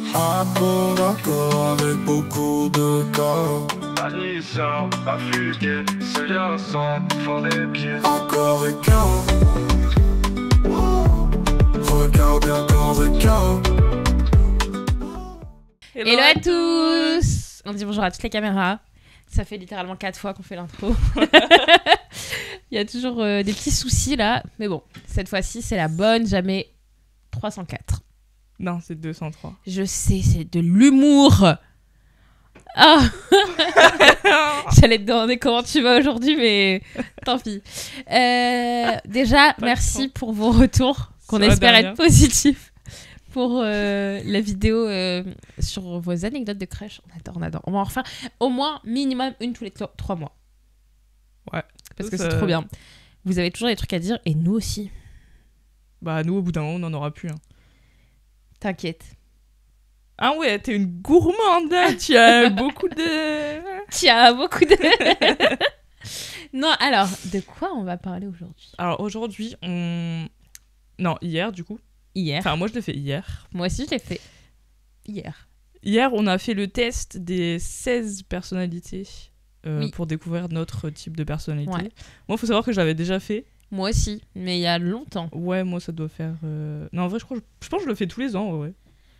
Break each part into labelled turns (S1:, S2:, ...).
S1: Accord avec beaucoup de cas. Admission, affûté, c'est bien sans fond les pieds. Encore et quart. Regarde bien encore et quart.
S2: Hello à tous. On dit bonjour à toutes les caméras. Ça fait littéralement 4 fois qu'on fait l'intro. Il y a toujours des petits soucis là. Mais bon, cette fois-ci, c'est la bonne. Jamais 304.
S3: Non, c'est 203.
S2: Je sais, c'est de l'humour. Ah. J'allais te demander comment tu vas aujourd'hui, mais tant pis. Déjà, merci pour vos retours, qu'on espère être positifs. Pour la vidéo sur vos anecdotes de crush. On adore. On va en refaire au moins minimum une tous les 3 mois.
S3: Ouais.
S2: Parce que c'est trop bien. Vous avez toujours des trucs à dire et nous aussi.
S3: Bah nous, au bout d'un moment, on n'en aura plus. Hein.
S2: T'inquiète.
S3: Ah ouais, t'es une gourmande, hein. Tu as beaucoup de...
S2: Non, alors, de quoi on va parler aujourd'hui ?
S3: Alors aujourd'hui, Non, hier du coup.
S2: Hier.
S3: Enfin, moi je l'ai fait hier.
S2: Moi aussi, je l'ai fait hier.
S3: Hier, on a fait le test des 16 personnalités
S2: Oui.
S3: pour découvrir notre type de personnalité.
S2: Ouais.
S3: Moi, il faut savoir que je l'avais déjà fait.
S2: Moi aussi, mais il y a longtemps.
S3: Ouais, moi ça doit faire... Non, en vrai, je pense que je le fais tous les ans, ouais.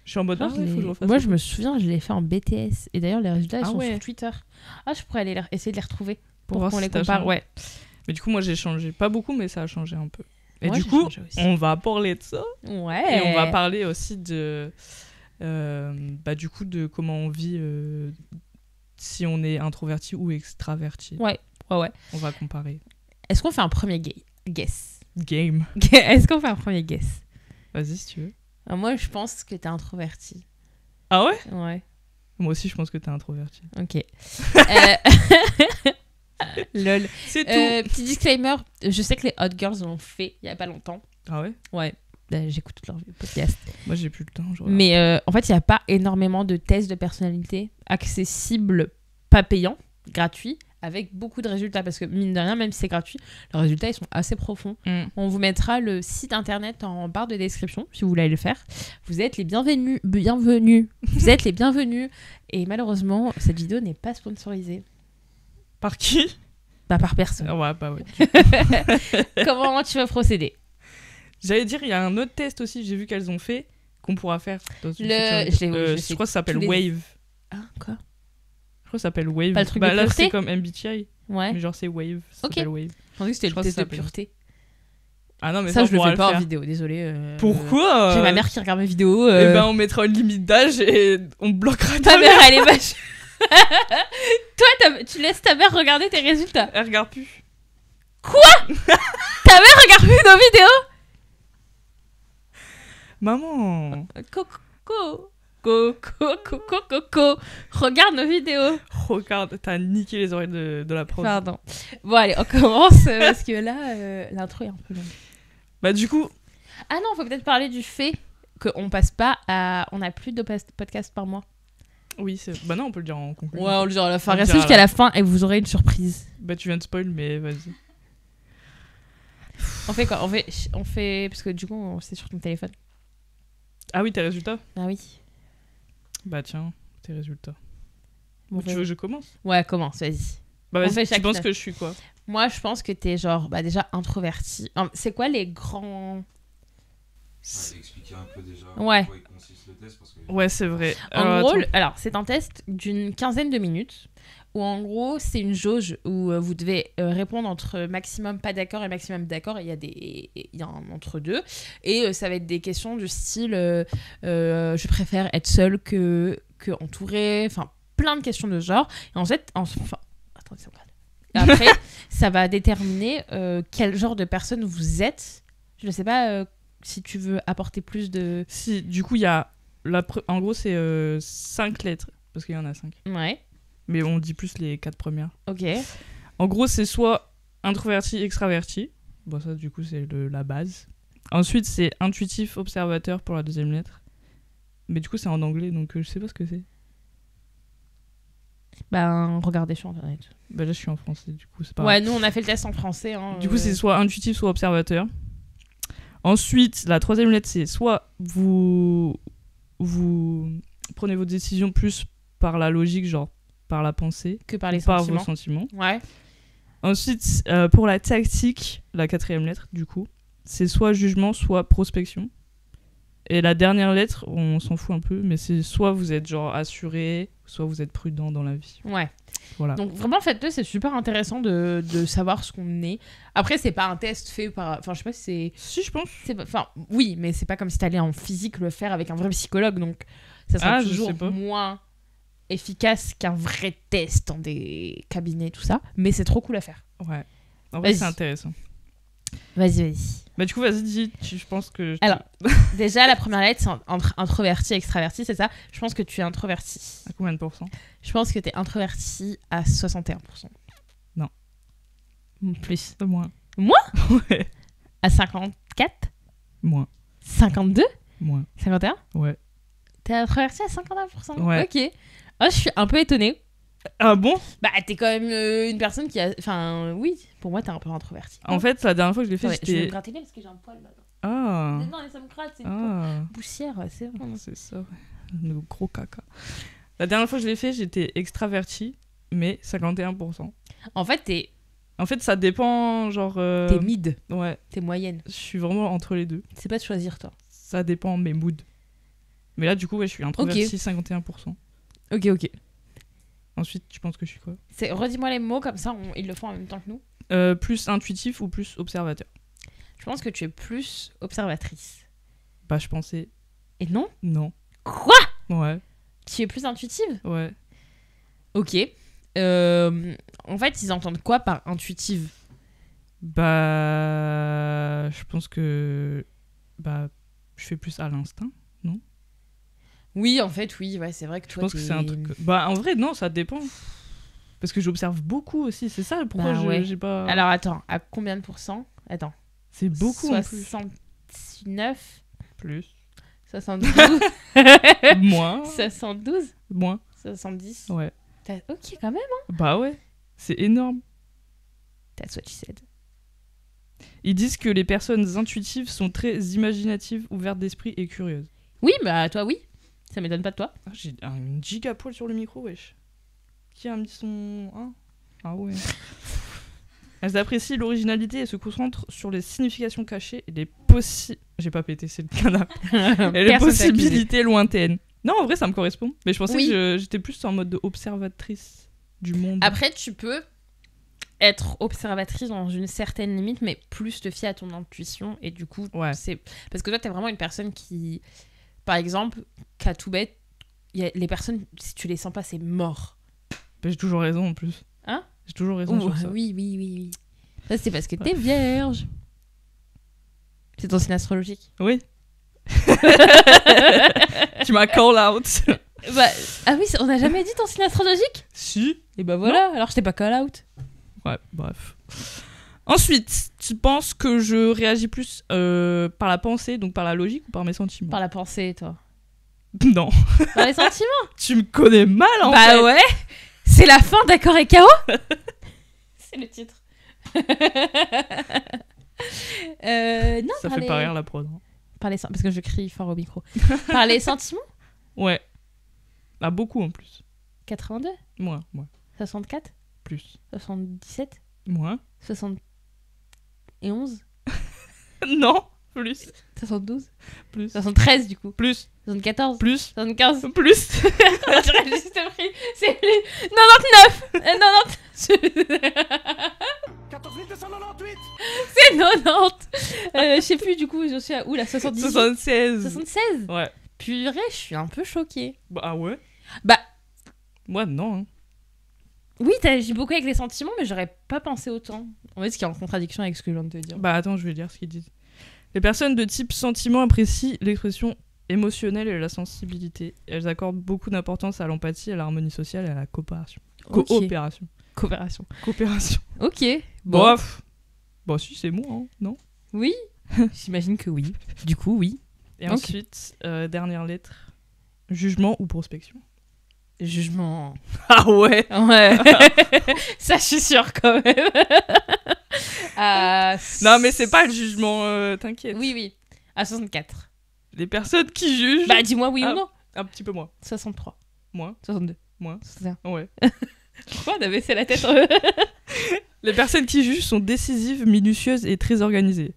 S3: Je suis en mode, il faut que je le refasse.
S2: Moi, je me souviens, je l'ai fait en BTS. Et d'ailleurs, les résultats, ils sont
S3: ouais.
S2: sur Twitter. Ah, je pourrais essayer de les retrouver pour
S3: voir
S2: qu'on
S3: si
S2: les
S3: t'as
S2: compare.
S3: changé.
S2: Ouais.
S3: Mais du coup, moi j'ai changé. Pas beaucoup, mais ça a changé un peu. Et
S2: Moi,
S3: du
S2: j'ai
S3: coup,
S2: changé aussi.
S3: on va parler de ça.
S2: Ouais.
S3: Et on va parler aussi de... du coup, de comment on vit si on est introverti ou extraverti.
S2: Ouais.
S3: On va comparer.
S2: Est-ce qu'on fait un premier guess?
S3: Game.
S2: Est-ce qu'on fait un premier guess?
S3: Vas-y, si tu veux.
S2: Moi, je pense que t'es introverti.
S3: Ah ouais?
S2: Ouais.
S3: Moi aussi, je pense que t'es introverti.
S2: Ok. Lol.
S3: C'est tout.
S2: Petit disclaimer, je sais que les Hot Girls l'ont fait il y a pas longtemps.
S3: Ah ouais?
S2: Ouais. J'écoute tous leurs podcasts.
S3: Moi, j'ai plus le temps.
S2: Mais en fait, il n'y a pas énormément de tests de personnalité accessibles, pas payants, gratuits, avec beaucoup de résultats. Parce que mine de rien, même si c'est gratuit, les résultats, ils sont assez profonds. On vous mettra le site internet en barre de description, si vous voulez le faire. Vous êtes les bienvenus. Vous êtes les bienvenus. Et malheureusement, cette vidéo n'est pas sponsorisée.
S3: Par qui?
S2: Par personne.
S3: Ouais, bah ouais.
S2: Comment tu vas procéder?
S3: J'allais dire, il y a un autre test aussi, j'ai vu qu'elles ont fait, qu'on pourra faire dans une
S2: je
S3: crois que ça s'appelle Wave.
S2: Ah, quoi?
S3: Je crois que ça s'appelle Wave.
S2: Pas le truc de
S3: là,
S2: pureté?
S3: c'est comme MBTI.
S2: Ouais.
S3: Mais genre, c'est Wave. Ça
S2: Ok.
S3: s'appelle Wave.
S2: Je pensais que c'était
S3: Je crois
S2: le
S3: que
S2: test
S3: ça
S2: de
S3: s'appelle-
S2: pureté.
S3: Ah non, mais
S2: Ça, je le
S3: pourra
S2: fais pas en
S3: faire.
S2: vidéo, désolé.
S3: Pourquoi
S2: J'ai ma mère qui regarde mes vidéos.
S3: Eh ben, on mettra une limite d'âge et on bloquera
S2: Ta mère, elle est vache. Toi, tu laisses ta mère regarder tes résultats.
S3: Elle regarde plus.
S2: Ta mère regarde plus nos vidéos.
S3: Maman.
S2: Coco. Regarde nos vidéos.
S3: Regarde, t'as niqué les oreilles de la prof.
S2: Pardon. Bon, allez, on commence parce que là, l'intro est un peu longue.
S3: Bah, du coup.
S2: Ah non, faut peut-être parler du fait qu'on passe pas à. On a plus de podcasts par mois.
S3: Oui, bah non, on peut le dire en conclusion.
S2: Ouais, on le dit à la fin.
S3: On le
S2: Restez
S3: dira
S2: jusqu'à
S3: là.
S2: la fin et vous aurez une surprise.
S3: Bah, tu viens de spoil, mais vas-y.
S2: On fait quoi? On fait. Parce que du coup, c'est sur ton téléphone.
S3: Ah oui, tes résultats?
S2: Ah oui.
S3: Bah, tiens, tes résultats.
S2: Bon,
S3: Tu veux que je commence?
S2: Ouais, commence, vas-y.
S3: Bah,
S2: On
S3: vas-y,
S2: fait
S3: tu
S2: chacune.
S3: penses que je suis quoi?
S2: Moi, je pense que t'es genre, déjà introverti. C'est quoi les grands.
S4: Expliquer un peu déjà
S2: Ouais.
S4: en quoi il consiste le test parce que...
S3: Ouais, c'est vrai.
S2: En gros,
S3: attends.
S2: c'est un test d'une 15aine de minutes où en gros, c'est une jauge où vous devez répondre entre maximum pas d'accord et maximum d'accord. Il y a un entre-deux. Et ça va être des questions du style je préfère être seule que entourée. Enfin, plein de questions de ce genre. Et attendez, ça me gratte. Et après, ça va déterminer quel genre de personne vous êtes. Je ne sais pas si tu veux apporter plus de...
S3: Si, du coup, il y a... En gros, c'est 5 lettres, parce qu'il y en a 5.
S2: Ouais,
S3: Mais on dit plus les 4 premières.
S2: ok.
S3: En gros, c'est soit introverti, extraverti. Bon, ça, du coup, c'est la base. Ensuite, c'est intuitif, observateur pour la deuxième lettre. Mais du coup, c'est en anglais, donc je sais pas ce que c'est.
S2: Regardez sur Internet.
S3: Bah là, je suis en français, du coup, c'est pas...
S2: Ouais, nous, on a fait le test en français. Hein,
S3: Du coup, c'est soit intuitif, soit observateur. Ensuite, la troisième lettre, c'est soit vous prenez vos décisions plus par la logique, genre par la pensée,
S2: Que par les
S3: par
S2: sentiments.
S3: vos sentiments.
S2: Ouais.
S3: Ensuite, pour la tactique, la 4e lettre, du coup, c'est soit jugement, soit prospection. Et la dernière lettre, on s'en fout un peu, mais c'est soit vous êtes genre assuré, soit vous êtes prudent dans la vie.
S2: Ouais.
S3: Voilà.
S2: Donc vraiment, faites-le, c'est super intéressant de savoir ce qu'on est. Après, c'est pas un test fait par... Enfin, je sais pas si c'est...
S3: Si, je pense.
S2: Enfin, oui, mais c'est pas comme si t'allais en physique le faire avec un vrai psychologue, donc ça sera
S3: Ah, je
S2: toujours
S3: sais pas.
S2: moins efficace qu'un vrai test dans des cabinets, tout ça. Mais c'est trop cool à faire.
S3: Ouais. En vrai,
S2: Vas-y.
S3: c'est intéressant.
S2: Vas-y.
S3: Bah, du coup, vas-y, dis, je pense que...
S2: Alors, déjà, la première lettre, c'est entre introverti et extraverti, c'est ça. Je pense que tu es introverti.
S3: À combien de pourcents?
S2: Je pense que t'es introverti à 61%.
S3: Non.
S2: Plus.
S3: Moins. Ouais.
S2: À 54?
S3: Moins.
S2: 52?
S3: Moins.
S2: 51?
S3: Ouais.
S2: T'es introverti à 51%.
S3: Ouais.
S2: Ok. Oh, je suis un peu étonnée.
S3: Ah bon?
S2: Bah, t'es quand même une personne qui a... Enfin, oui, pour moi, t'es un peu introverti.
S3: En fait, la dernière fois que je l'ai fait,
S2: Ouais, je vais me
S3: j'étais...
S2: gratter les parce que j'ai un poil là.
S3: Ah.
S2: Non, mais ça me gratte, c'est
S3: Ah.
S2: poussière, c'est vrai.
S3: C'est ça, ouais. Le gros caca. La dernière fois que je l'ai fait, j'étais extraverti, mais 51%.
S2: En fait, t'es
S3: En fait, ça dépend, genre...
S2: t'es mid,
S3: Ouais,
S2: t'es moyenne.
S3: je suis vraiment entre les deux.
S2: C'est pas de choisir, toi.
S3: Ça dépend mes moods. Mais là, du coup, ouais, je suis introverti, 51%.
S2: Ok.
S3: Ensuite, tu penses que je suis quoi?
S2: Redis-moi les mots, comme ça, ils le font en même temps que nous.
S3: Plus intuitif ou plus observateur?
S2: Je pense que tu es plus observatrice.
S3: Bah, je pensais...
S2: Et non?
S3: Non.
S2: Quoi?
S3: Ouais,
S2: Tu es plus intuitive?
S3: ouais.
S2: Ok. En fait, ils entendent quoi par intuitive?
S3: Bah... Je pense que... Bah... Je fais plus à l'instinct.
S2: Oui, en fait, oui. Ouais, c'est vrai que
S3: Je
S2: toi,
S3: pense que c'est un truc... Bah, en vrai, non, ça dépend. Parce que j'observe beaucoup aussi, c'est ça pourquoi
S2: Bah, ouais.
S3: j'ai pas...
S2: Alors, attends, à combien de pourcents? Attends.
S3: C'est beaucoup en plus.
S2: 69,
S3: Plus.
S2: 72,
S3: Moins.
S2: 72,
S3: Moins.
S2: 70.
S3: Ouais.
S2: Ok, quand même.
S3: Bah ouais. C'est énorme.
S2: That's what she said.
S3: Ils disent que les personnes intuitives sont très imaginatives, ouvertes d'esprit et curieuses.
S2: Oui, bah toi, oui. Ça m'étonne pas de toi.
S3: Ah, j'ai un giga poil sur le micro, wesh. Qui a mis son... Hein ah ouais. Elles apprécient l'originalité et se concentrent sur les significations cachées et les J'ai pas pété, c'est le canard. Et les possibilités lointaines. Non, en vrai, ça me correspond. Mais je pensais
S2: Oui.
S3: que j'étais plus en mode de observatrice du monde.
S2: Après, tu peux être observatrice dans une certaine limite, mais plus te fier à ton intuition. Et du coup,
S3: Ouais.
S2: c'est... Parce que toi, t'es vraiment une personne qui... Par exemple, qu'à tout bête, les personnes, si tu les sens pas, c'est mort.
S3: Bah, j'ai toujours raison en plus.
S2: Hein?
S3: J'ai toujours raison sur ça.
S2: Oui. Ça, c'est parce que t'es vierge. C'est ton signe astrologique.
S3: Oui. Tu m'as call out.
S2: Bah, ah oui, on n'a jamais dit ton signe astrologique?
S3: Si.
S2: Et bah voilà, alors je t'ai pas call out.
S3: Ouais, bref. Ensuite, tu penses que je réagis plus par la pensée, donc par la logique ou par mes sentiments?
S2: Par la pensée, toi.
S3: Non.
S2: Par les sentiments.
S3: Tu me connais mal en
S2: Bah
S3: fait.
S2: ouais. C'est la fin d'accord et KO. C'est le titre. Non,
S3: Ça
S2: par
S3: fait
S2: les...
S3: pas rire la prod. Hein.
S2: Par les... Parce que je crie fort au micro. Par les sentiments.
S3: Ouais. Ah, beaucoup en plus.
S2: 82,
S3: Moins.
S2: 64,
S3: Plus.
S2: 77,
S3: Moins.
S2: 71,
S3: Non. Plus.
S2: 72,
S3: Plus.
S2: 73 du coup,
S3: Plus.
S2: 74,
S3: Plus.
S2: 75.
S3: Plus.
S2: J'aurais juste pris. C'est 99.
S1: 14 298.
S2: C'est 90. Je sais plus du coup, je suis à où là? 78,
S3: 76.
S2: 76.
S3: Ouais.
S2: Purée, je suis un peu choquée.
S3: Bah ah ouais.
S2: Bah
S3: Moi non. Hein.
S2: oui, t'agis beaucoup avec les sentiments, mais j'aurais pas pensé autant. En fait, ce qui est en contradiction avec ce que je viens de te dire.
S3: Bah attends, je vais lire ce qu'ils disent. Les personnes de type sentiment apprécient l'expression émotionnelle et la sensibilité. Elles accordent beaucoup d'importance à l'empathie, à l'harmonie sociale et à la coopération.
S2: Ok.
S3: Coopération.
S2: Coopération. Ok. Bon.
S3: Bof. Bah si, c'est moi, hein, non?
S2: Oui. J'imagine que oui. Du coup, oui.
S3: Et
S2: Ok.
S3: ensuite, dernière lettre. Jugement ou prospection?
S2: Jugement.
S3: Ah ouais.
S2: Ouais. Ça, je suis sûre quand même.
S3: Non mais c'est pas le jugement, t'inquiète.
S2: Oui. À 64.
S3: Les personnes qui jugent.
S2: Bah, dis-moi oui
S3: Ah.
S2: ou non.
S3: Un petit peu moins.
S2: 63.
S3: Moins.
S2: 62.
S3: Moins.
S2: 61.
S3: Ouais.
S2: Pourquoi on a baissé la tête
S3: Les personnes qui jugent sont décisives, minutieuses et très organisées.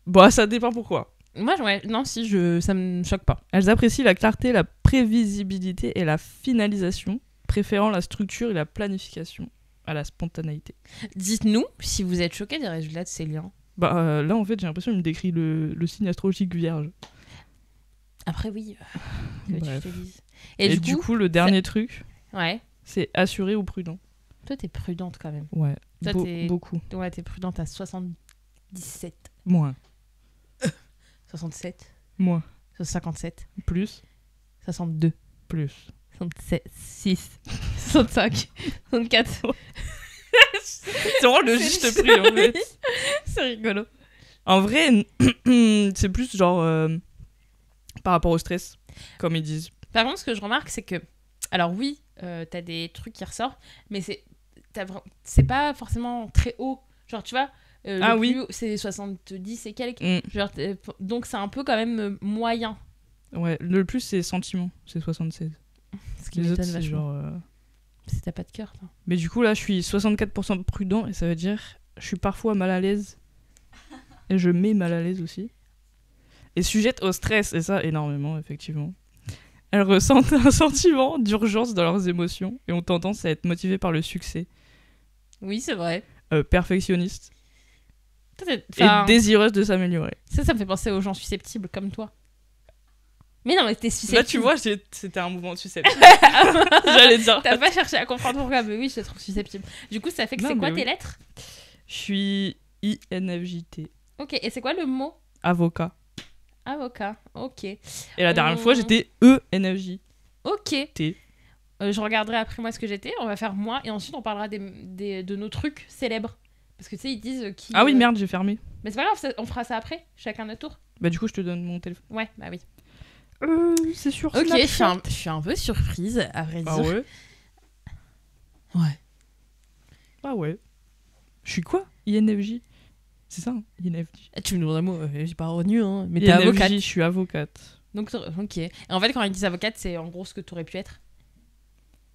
S3: Bon, ça dépend pourquoi.
S2: Moi, ouais, non, si, ça me choque pas.
S3: Elles apprécient la clarté, la prévisibilité et la finalisation, préférant la structure et la planification à la spontanéité.
S2: Dites-nous si vous êtes choqués des résultats de ces liens.
S3: Bah là, en fait, j'ai l'impression qu'il me décrit le signe astrologique vierge.
S2: Après, oui, que
S3: Bref.
S2: tu te dises.
S3: Et du coup, le dernier truc,
S2: Ouais.
S3: c'est assuré ou prudent.
S2: Toi, t'es prudente quand même.
S3: Ouais,
S2: Toi, t'es-
S3: beaucoup.
S2: Ouais, t'es prudente à 77.
S3: Moins.
S2: 67.
S3: Moins.
S2: 57.
S3: Plus.
S2: 62.
S3: Plus.
S2: 67. 6. 65. 64.
S3: C'est vraiment le juste prix, en fait.
S2: C'est rigolo.
S3: En vrai, c'est plus genre par rapport au stress, comme ils disent.
S2: Par contre, ce que je remarque, c'est que... Alors oui, t'as des trucs qui ressortent, mais c'est pas forcément très haut. Genre, tu vois,
S3: Ah
S2: le
S3: oui.
S2: plus haut, c'est 70 et quelques.
S3: Mm.
S2: Genre, donc c'est un peu quand même moyen.
S3: Ouais, le plus, c'est sentiment, c'est 76.
S2: Ce qui
S3: Les autres,
S2: m'étonne
S3: c'est
S2: vachement.
S3: genre...
S2: Si t'as pas de cœur, toi.
S3: Mais du coup, là, je suis 64% prudent, et ça veut dire je suis parfois mal à l'aise. Et je mets mal à l'aise aussi. Et sujette au stress, et ça, énormément, effectivement. Elles ressentent un sentiment d'urgence dans leurs émotions, et ont tendance à être motivées par le succès.
S2: Oui, c'est vrai.
S3: Perfectionniste.
S2: Enfin,
S3: Et désireuse de s'améliorer.
S2: ça me fait penser aux gens susceptibles comme toi. Mais non, mais t'es susceptible.
S3: Là, tu vois, c'était un mouvement de susceptible. J'allais dire.
S2: T'as pas cherché à comprendre pourquoi, mais oui, je te trouve susceptible. Du coup, ça fait que
S3: Non,
S2: c'est quoi
S3: mais
S2: tes
S3: oui.
S2: lettres?
S3: Je suis INFJT.
S2: Ok, et c'est quoi le mot?
S3: Avocat.
S2: Avocat, ok.
S3: Et la dernière
S2: Oh.
S3: fois, j'étais ENFJ.
S2: Ok.
S3: T.
S2: Je regarderai après moi ce que j'étais, on va faire moi, et ensuite on parlera de nos trucs célèbres. Parce que tu sais, ils disent qui...
S3: Ah oui, merde, j'ai fermé.
S2: Mais c'est pas grave, on fera ça après, chacun notre tour.
S3: Bah, du coup, je te donne mon téléphone.
S2: Ouais, bah oui.
S3: C'est sûr.
S2: Ok, je suis un peu surprise, à vrai dire.
S3: Ah ouais.
S2: Ouais.
S3: Ah ouais. Je suis quoi? INFJ. C'est ça, hein, INFJ.
S2: Tu me demandes un mot, j'ai pas retenu, hein. Mais t'es
S3: INFJ,
S2: avocate.
S3: je suis avocate.
S2: Donc, ok. Et en fait, quand ils disent avocate, c'est en gros ce que t'aurais pu être.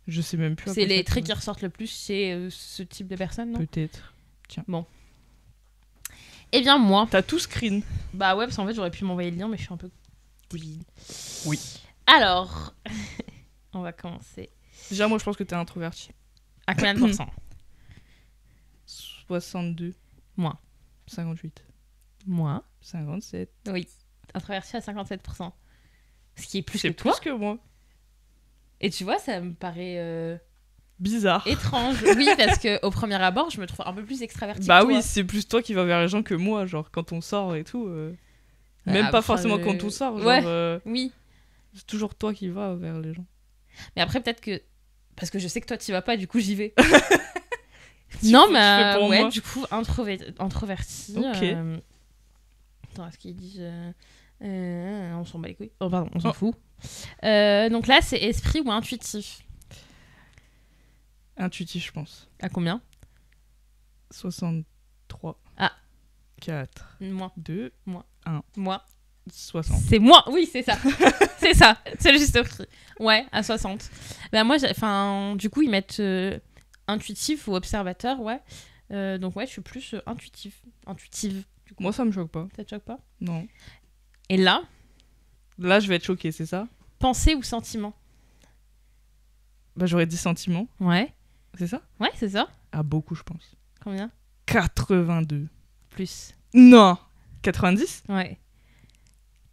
S3: Je sais même plus. à
S2: C'est
S3: quoi
S2: les
S3: ça
S2: traits qui
S3: correspond.
S2: ressortent le plus chez ce type de personne, non?
S3: Peut-être.
S2: Eh bien, moi.
S3: T'as tout screen.
S2: Bah ouais, parce qu'en fait, j'aurais pu m'envoyer le lien, mais je suis un peu débile.
S3: Oui.
S2: Alors, on va commencer.
S3: Déjà, moi, je pense que t'es introverti.
S2: À combien de pourcents?
S3: 62.
S2: Moins.
S3: 58.
S2: Moins.
S3: 57.
S2: Oui. Introverti à 57%. Ce qui est plus que
S3: C'est
S2: toi.
S3: plus que moi.
S2: Et tu vois, ça me paraît
S3: Bizarre.
S2: étrange. Oui, parce qu'au premier abord, je me trouve un peu plus extravertie
S3: Bah
S2: que toi.
S3: oui, c'est plus toi qui vas vers les gens que moi, genre quand on sort et tout. Même pas
S2: après,
S3: forcément quand on sort, genre
S2: ouais. Oui.
S3: c'est toujours toi qui vas vers les gens.
S2: Mais après, peut-être que... Parce que je sais que toi, tu vas pas, du coup, j'y vais.
S3: Tu
S2: non,
S3: fais-
S2: mais
S3: tu fais pour
S2: ouais,
S3: moi.
S2: du coup, introverti.
S3: Ok.
S2: Attends, est-ce qu'ils disent... on s'en bat les couilles. Oh, pardon, on s'en fout. Donc là, c'est esprit ou intuitif?
S3: Intuitif, je pense.
S2: À combien?
S3: 63.
S2: Ah.
S3: 4.
S2: Moi.
S3: 2.
S2: Moi.
S3: 60.
S2: C'est moi, oui, c'est ça. C'est ça, c'est le juste prix. Ouais, à 60. Bah moi, du coup, ils mettent intuitif ou observateur, ouais. Donc ouais, je suis plus intuitive. Du coup,
S3: Moi, ça me choque pas.
S2: ça te choque pas?
S3: Non.
S2: Et là,
S3: Là, je vais être choquée, c'est ça?
S2: pensée ou sentiment?
S3: Bah, j'aurais dit sentiment.
S2: Ouais.
S3: C'est ça?
S2: Ouais, c'est ça.
S3: Ah, beaucoup, je pense.
S2: Combien?
S3: 82.
S2: Plus.
S3: Non. 90?
S2: Ouais.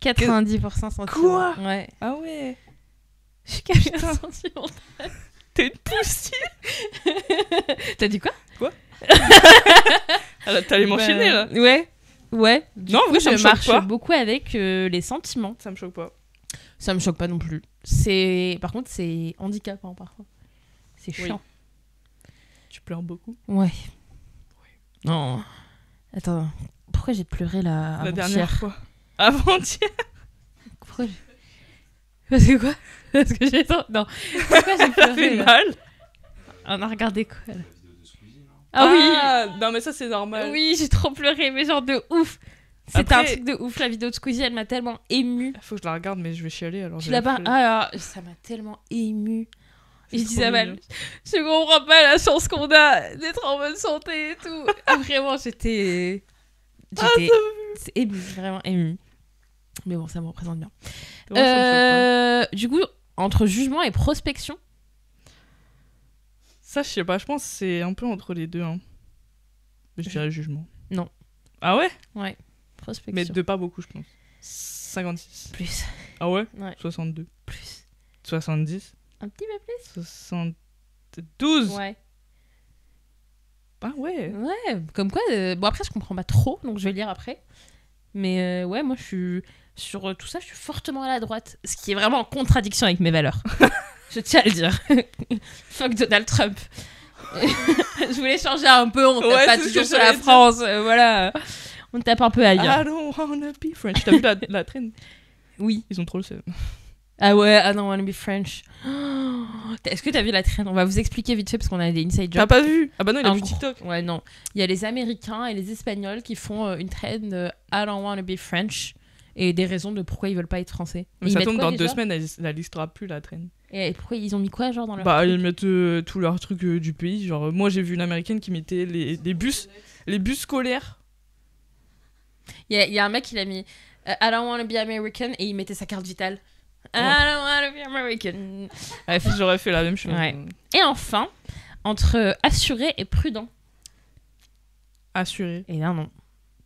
S2: 90% sentiment.
S3: Quoi?
S2: Ouais.
S3: Ah ouais.
S2: Je suis quelqu'un sentiment.
S3: T'es une poussière.
S2: T'as dit quoi?
S3: Ah, t'allais m'enchaîner, là.
S2: Ouais. Ouais.
S3: Non, en vrai, ça me
S2: je
S3: choque
S2: marche
S3: pas.
S2: beaucoup avec les sentiments.
S3: Ça me choque pas.
S2: Ça me choque pas non plus. Par contre, c'est handicapant parfois. C'est
S3: Oui.
S2: chiant.
S3: Tu pleures beaucoup.
S2: Ouais. Non. Attends. Pourquoi j'ai pleuré là
S3: La
S2: avant-hier?
S3: dernière fois. Avant-hier.
S2: Pourquoi j'ai... Parce que quoi? Parce que j'ai... Non. Pourquoi j'ai
S3: Ça
S2: pleuré
S3: fait
S2: là
S3: mal.
S2: On a regardé quoi là?
S4: La vidéo de Squeezie, non?
S2: Ah oui.
S3: Non, mais ça, c'est normal.
S2: Oui, j'ai trop pleuré, mais genre de ouf. C'était
S3: Après-
S2: un truc de ouf, la vidéo de Squeezie, elle m'a tellement émue.
S3: Faut que je la regarde, mais je vais chialer alors.
S2: Tu
S3: j'ai
S2: l'as
S3: la
S2: pas...
S3: flemme.
S2: Ah, ça m'a tellement émue.
S3: C'est
S2: Je
S3: trop
S2: disais à
S3: mignon.
S2: je comprends pas la chance qu'on a d'être en bonne santé et tout. Ah, vraiment, j'étais c'est émue, vraiment émue. Mais bon, ça me représente bien.
S3: Comment ça me choque pas
S2: Du coup, entre jugement et prospection,
S3: Ça, je sais pas, je pense que c'est un peu entre les deux. Hein. Mais je dirais jugement.
S2: Non.
S3: Ah ouais?
S2: ouais, prospection.
S3: Mais de pas beaucoup, je pense. 56.
S2: Plus,
S3: Ah ouais?
S2: Ouais.
S3: 62.
S2: plus.
S3: 70.
S2: Un petit peu plus.
S3: 72.
S2: Ouais.
S3: Ah ouais.
S2: Ouais, comme quoi. Bon, après, je comprends pas trop, donc je vais lire après. Mais ouais, moi, je suis. Sur tout ça, je suis fortement à la droite. Ce qui est vraiment en contradiction avec mes valeurs. Je tiens à le dire. Fuck Donald Trump. Je voulais changer un peu, on tape
S3: Ouais,
S2: pas
S3: c'est ce
S2: toujours
S3: que
S2: sur la
S3: j'allais dire.
S2: France. Voilà. On tape un peu ailleurs.
S3: I don't wanna be French. T'as vu la traîne?
S2: Oui.
S3: Ils ont trop le seum.
S2: Ah ouais, I don't wanna be French. Oh, est-ce que t'as vu la traîne? On va vous expliquer vite fait parce qu'on a des inside
S3: T'as
S2: jokes.
S3: pas vu? Ah bah non, il a
S2: En
S3: vu
S2: gros-
S3: TikTok.
S2: Ouais, non. Il y a les Américains et les Espagnols qui font une traîne I don't wanna be French et des raisons de pourquoi ils veulent pas être français.
S3: Mais
S2: Et ils
S3: ça
S2: mettent
S3: tombe
S2: quoi,
S3: dans 2
S2: déjà
S3: semaines, elle listera plus la traîne.
S2: Et pourquoi ils ont mis quoi genre dans leur
S3: Bah,
S2: truc
S3: ils mettent tous leurs trucs du pays. Genre, moi j'ai vu une américaine qui mettait les bus scolaires.
S2: Il y a un mec qui l'a mis I don't wanna be American et il mettait sa carte vitale. I don't wanna be American. Bref.
S3: J'aurais fait la même chose.
S2: Ouais. Et enfin, entre assuré et prudent.
S3: Assuré.
S2: Et là, non.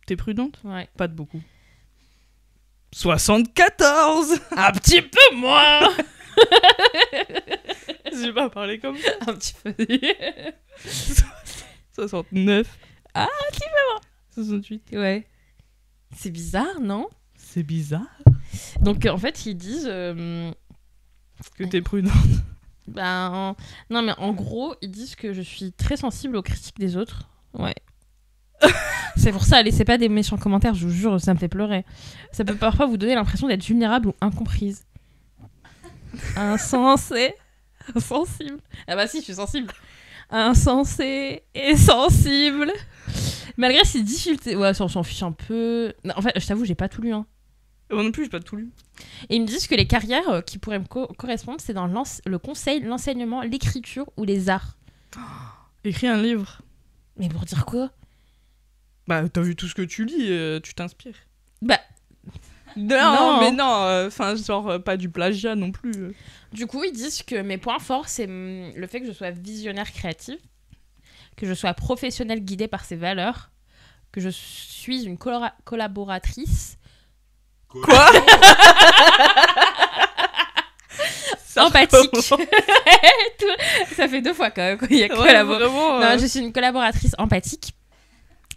S3: T'es prudente?
S2: Ouais.
S3: Pas de beaucoup. 74.
S2: Un petit peu moins.
S3: J'ai pas parlé comme ça.
S2: Un petit peu.
S3: 69.
S2: Ah,
S3: petit peu moins. 68.
S2: Ouais. C'est bizarre, non?
S3: C'est bizarre.
S2: Donc, en fait, ils disent...
S3: Que t'es prudente.
S2: Ben, non, mais en gros, ils disent que je suis très sensible aux critiques des autres. Ouais. C'est pour ça, laissez pas des méchants commentaires, je vous jure, ça me fait pleurer. Ça peut parfois vous donner l'impression d'être vulnérable ou incomprise. Insensé. Insensible. Ah bah si, je suis sensible. Insensé et sensible. Malgré ces difficultés... Ouais, ça, on s'en fiche un peu. Non, en fait, je t'avoue, j'ai pas tout lu, hein.
S3: Moi non plus, j'ai pas tout lu.
S2: Et ils me disent que les carrières qui pourraient me correspondre, c'est dans le conseil, l'enseignement, l'écriture ou les arts.
S3: Écris un livre.
S2: Mais pour dire quoi?
S3: Bah, t'as vu tout ce que tu lis, tu t'inspires.
S2: Bah...
S3: Non, mais non, enfin, genre, pas du plagiat non plus.
S2: Du coup, ils disent que mes points forts, c'est le fait que je sois visionnaire créative, que je sois professionnelle guidée par ses valeurs, que je suis une collaboratrice
S3: Quoi? Ça
S2: empathique.
S3: recommence.
S2: Ça fait 2 fois quand même qu'il y a
S3: Ouais,
S2: collabor-
S3: vraiment.
S2: Non, je suis une collaboratrice empathique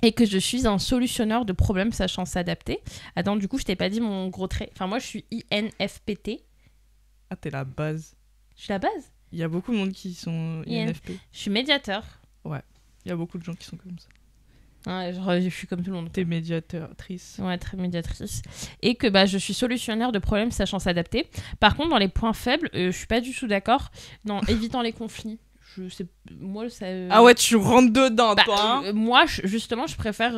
S2: et que je suis un solutionneur de problèmes sachant s'adapter. Attends, du coup, je t'ai pas dit mon gros trait. Enfin, moi, je suis INFPT.
S3: Ah, t'es la base.
S2: Je suis la base.
S3: Il y a beaucoup de monde qui sont INFP.
S2: Je suis médiateur.
S3: Il y a beaucoup de gens qui sont comme ça.
S2: Ouais, genre, je suis comme tout le monde.
S3: T'es médiatrice.
S2: Ouais, très médiatrice. Et que bah, je suis solutionnaire de problèmes sachant s'adapter. Par contre, dans les points faibles, je suis pas du tout d'accord. Dans évitant les conflits. Je sais, moi, ça.
S3: Ah ouais, tu rentres dedans,
S2: Bah,
S3: toi. Hein.
S2: moi, justement, je préfère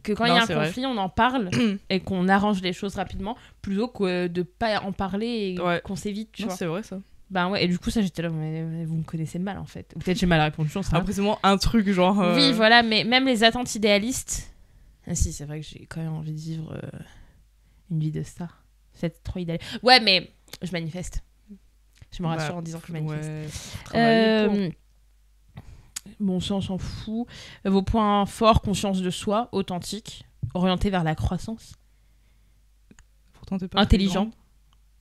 S2: que quand il y
S3: Non,
S2: a un
S3: c'est vrai.
S2: conflit, on en parle et qu'on arrange les choses rapidement, plutôt que de pas en parler et
S3: Ouais.
S2: qu'on s'évite, tu
S3: Non,
S2: vois.
S3: c'est vrai ça.
S2: Ben ouais, et du coup, ça, j'étais là, mais vous me connaissez mal, en fait. Ou peut-être j'ai mal répondu, j'en sais rien.
S3: Après, c'est vraiment un truc genre.
S2: Oui, voilà, mais même les attentes idéalistes. Ah si, c'est vrai que j'ai quand même envie de vivre une vie de star. C'est trop idéal. Ouais, mais je manifeste. Je me rassure en disant que je manifeste.
S3: Ouais. Travailler pour.
S2: Bon, ça, on s'en fout. Vos points forts, conscience de soi, authentique, orienté vers la croissance,
S3: Pourtant, t'es pas
S2: intelligent,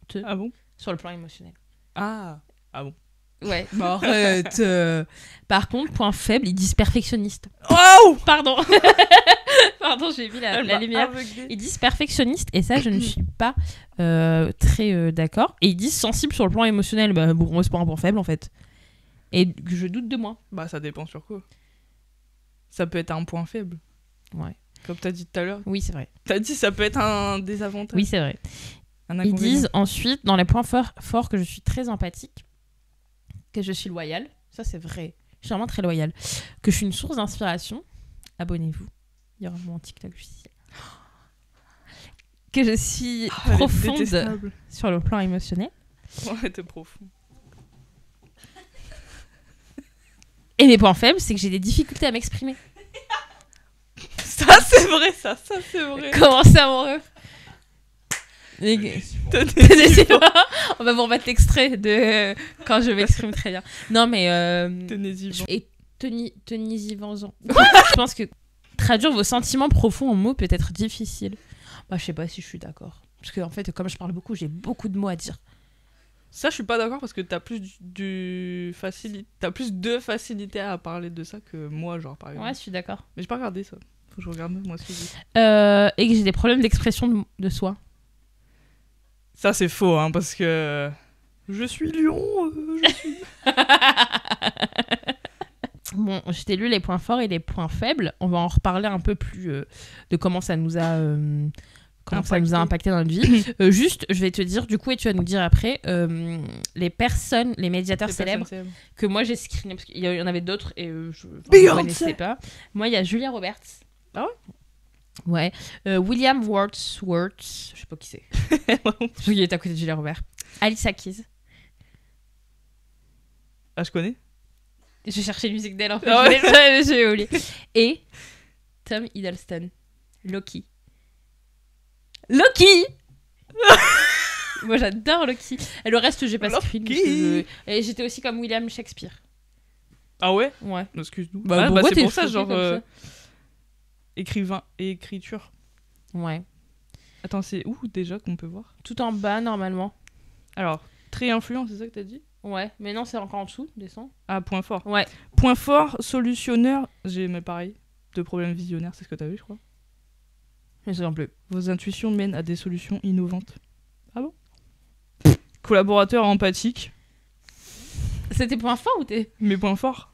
S3: très grande. Ah bon?
S2: sur le plan émotionnel.
S3: Ah bon.
S2: Ouais, bah arrête. Par contre, point faible, ils disent perfectionniste.
S3: Oh!
S2: Pardon. Pardon, j'ai vu la lumière. Ils disent perfectionniste et ça, je ne suis pas très d'accord. Et ils disent sensible sur le plan émotionnel. Bah, pour moi, c'est pas un point faible en fait. Et que je doute de moi.
S3: Bah, ça dépend sur quoi. Ça peut être un point faible.
S2: Ouais.
S3: Comme t'as dit tout à l'heure.
S2: Oui, c'est vrai.
S3: T'as dit ça peut être un désavantage.
S2: Oui, c'est vrai.
S3: Un
S2: Ils
S3: inconvénient.
S2: disent ensuite, dans les points forts, que je suis très empathique, que je suis loyale. Ça, c'est vrai. Je suis vraiment très loyale. Que je suis une source d'inspiration. Abonnez-vous. Il y aura mon TikTok juste ici. que je suis
S3: Elle est
S2: profonde
S3: détestable.
S2: sur le plan émotionnel.
S3: Ouais, t'es profond.
S2: Et mes points faibles, c'est que j'ai des difficultés à m'exprimer.
S3: Ça, c'est vrai, ça c'est vrai.
S2: Comment ça, mon ref? On va vous remettre l'extrait de quand je m'exprime très bien. Non, mais...
S3: Tenez-y.
S2: Et Tony Vanzan. Je pense que traduire vos sentiments profonds en mots peut être difficile. Bah, je sais pas si je suis d'accord. Parce que, en fait, comme je parle beaucoup, j'ai beaucoup de mots à dire.
S3: Ça, je suis pas d'accord parce que t'as plus t'as plus de facilité à parler de ça que moi, genre, par exemple.
S2: Ouais, je suis d'accord.
S3: Mais j'ai pas regardé ça. Faut que je regarde moi ce que je dis.
S2: Et que j'ai des problèmes d'expression de soi.
S3: Ça, c'est faux, hein, parce que... Je suis lion, je suis...
S2: Bon, je t'ai lu les points forts et les points faibles. On va en reparler un peu plus de comment ça nous a... ça nous a impacté dans notre vie. Juste, je vais te dire, du coup, et tu vas nous dire après, les médiateurs célèbres que moi j'ai screené, parce qu'il y en avait d'autres et je ne connaissais pas. Moi, il y a Julia Roberts.
S3: Ah ouais?
S2: Ouais. William Wordsworth, je sais pas qui c'est. Il est à côté de Julia Roberts. Alicia Keys.
S3: Ah, je connais.
S2: Je cherchais une musique d'elle en fait.
S3: Ah ouais.
S2: J'ai oublié. Et Tom Hiddleston. Loki. Moi j'adore Loki. Et le reste j'ai pas screen. Et j'étais aussi comme William Shakespeare.
S3: Ah ouais?
S2: Ouais.
S3: Excuse-nous.
S2: Bah,
S3: c'est pour ça, genre... écriture.
S2: Ouais.
S3: Attends, c'est où déjà qu'on peut voir?
S2: Tout en bas normalement.
S3: Alors, très influent, c'est ça que t'as dit?
S2: Ouais, mais non, c'est encore en dessous, descends.
S3: Ah, point fort.
S2: Ouais.
S3: Point fort, solutionneur, mais pareil, de problèmes visionnaires, c'est ce que t'as vu, je crois.
S2: Je me souviens plus.
S3: Vos intuitions mènent à des solutions innovantes. Ah bon? Collaborateur empathique.
S2: C'était point fort ou t'es...
S3: Mes points forts.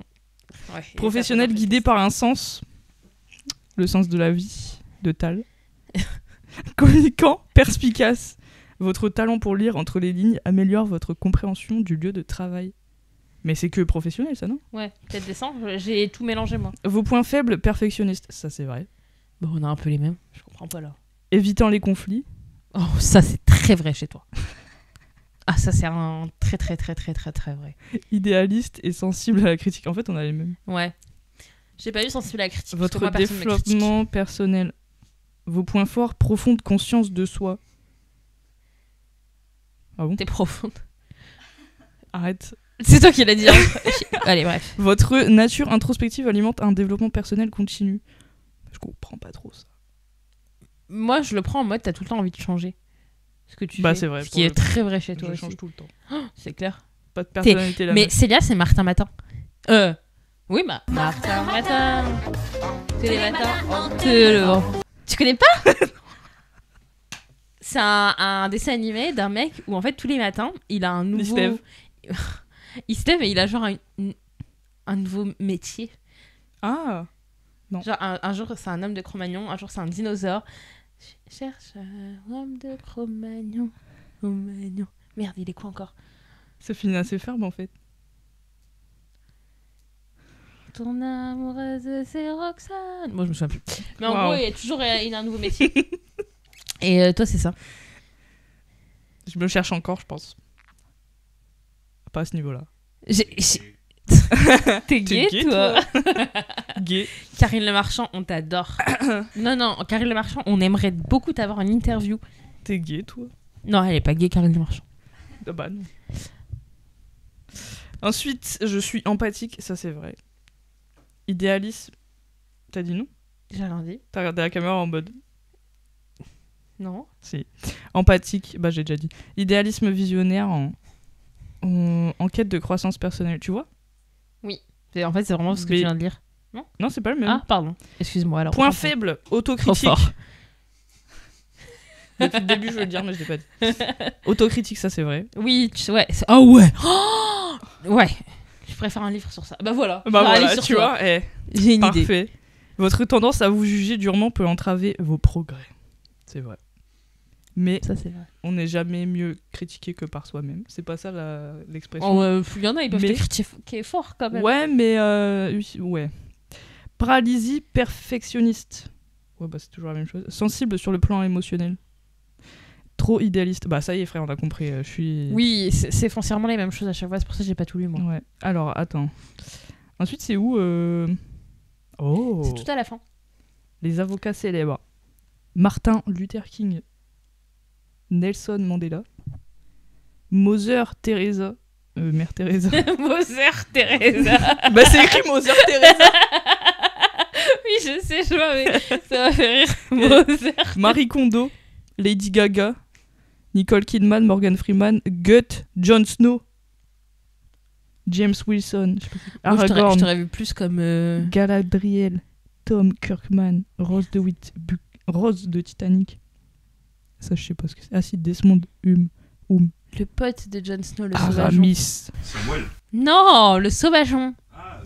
S2: Ouais.
S3: Professionnel guidé par un sens. Le sens de la vie, de Tal. Communicant, perspicace. Votre talent pour lire entre les lignes améliore votre compréhension du lieu de travail. Mais c'est que professionnel, ça, non?
S2: Ouais, peut-être descendre. J'ai tout mélangé, moi.
S3: Vos points faibles, perfectionniste. Ça, c'est vrai.
S2: Bon, on a un peu les mêmes. Je comprends pas, là.
S3: Évitant les conflits.
S2: Oh, ça, c'est très vrai chez toi. Ah, ça, c'est un très, très, très, très, très, très vrai.
S3: Idéaliste et sensible à la critique. En fait, on a les mêmes.
S2: Ouais. J'ai pas eu sensible à la critique.
S3: Votre
S2: moi,
S3: développement personnel. Vos points forts, profonde conscience de soi. Ah bon?
S2: T'es profonde.
S3: Arrête.
S2: C'est toi qui l'as dit. Hein. Allez, bref.
S3: Votre nature introspective alimente un développement personnel continu. Je comprends pas trop ça.
S2: Moi, je le prends en mode t'as tout le temps envie de changer. Ce que tu fais.
S3: C'est vrai.
S2: Ce qui est très vrai chez toi
S3: je
S2: aussi.
S3: change tout le temps.
S2: Oh, c'est clair.
S3: Pas de personnalité là.
S2: Mais Célia, c'est Martin Matin. Oui, Martin Matin. Tous les matins. Tu connais pas? C'est un dessin animé d'un mec où en fait tous les matins il a un nouveau. Il se lève et il a genre un nouveau métier.
S3: Ah. Non.
S2: Genre un jour c'est un homme de Cro-Magnon, un jour c'est un dinosaure. Je cherche un homme de Cro-Magnon. Cro-Magnon. Merde, il est quoi encore?
S3: Ça finit assez ferme en fait.
S2: Ton amoureuse c'est Roxane. Moi je me souviens plus. Mais en gros il a un nouveau métier. Et toi c'est ça?
S3: Je me cherche encore, je pense. Pas à ce niveau-là.
S2: T'es gay, toi?
S3: Gay.
S2: Karine Le Marchand, on t'adore. Non, Karine Le Marchand, on aimerait beaucoup t'avoir en interview.
S3: T'es gay, toi?
S2: Non, elle est pas gay, Karine Le Marchand.
S3: Ah bah non. Ensuite, je suis empathique, ça c'est vrai. Idéaliste, t'as dit non?
S2: J'ai rien dit.
S3: T'as regardé la caméra en mode...
S2: Non.
S3: Si. Empathique, bah j'ai déjà dit. Idéalisme visionnaire en quête de croissance personnelle, tu vois?
S2: Oui. En fait, c'est vraiment ce que tu viens de lire.
S3: Non, c'est pas le même.
S2: Ah, pardon. Excuse-moi alors.
S3: Point faible, autocritique.
S2: Trop fort.
S3: Depuis le début, je veux le dire, mais je l'ai pas dit. Autocritique, ça c'est vrai.
S2: Oui, ouais. Ah ouais. Oh ouais. Je préfère un livre sur ça. Bah voilà.
S3: Bah voilà, tu vois.
S2: J'ai une idée.
S3: Parfait. Votre tendance à vous juger durement peut entraver vos progrès. C'est vrai. Mais
S2: ça, c'est vrai.
S3: On n'est jamais mieux critiqué que par soi-même. C'est pas ça l'expression.
S2: Il y en a, ils peuvent te critiquer fort quand même.
S3: Ouais, mais ouais. Paralysie perfectionniste. Ouais, bah c'est toujours la même chose. Sensible sur le plan émotionnel. trop idéaliste. Bah ça y est frère, on a compris. Je suis.
S2: Oui, c'est foncièrement les mêmes choses à chaque fois. C'est pour ça que j'ai pas tout lu moi.
S3: Ouais. Alors attends. Ensuite c'est où Oh.
S2: C'est tout à la fin.
S3: Les avocats célèbres. Martin Luther King. Nelson Mandela. Mother Teresa. Mère Teresa.
S2: Mother Teresa.
S3: Bah c'est écrit Mother Teresa.
S2: Oui, je sais, je vois, mais ça va faire rire. Mother.
S3: Marie Kondo. Lady Gaga. Nicole Kidman. Morgan Freeman. Goethe. Jon Snow. James Wilson. Je sais pas
S2: Moi, je
S3: Aragorn.
S2: t'aurais vu plus comme...
S3: Galadriel. Tom Kirkman. Rose de Titanic. Ça, je sais pas ce que c'est. Ah si, Desmond
S2: Le pote de Jon Snow, le sauvageon.
S3: Aramis.
S4: Samuel.
S2: Non, le sauvageon.
S4: Ah,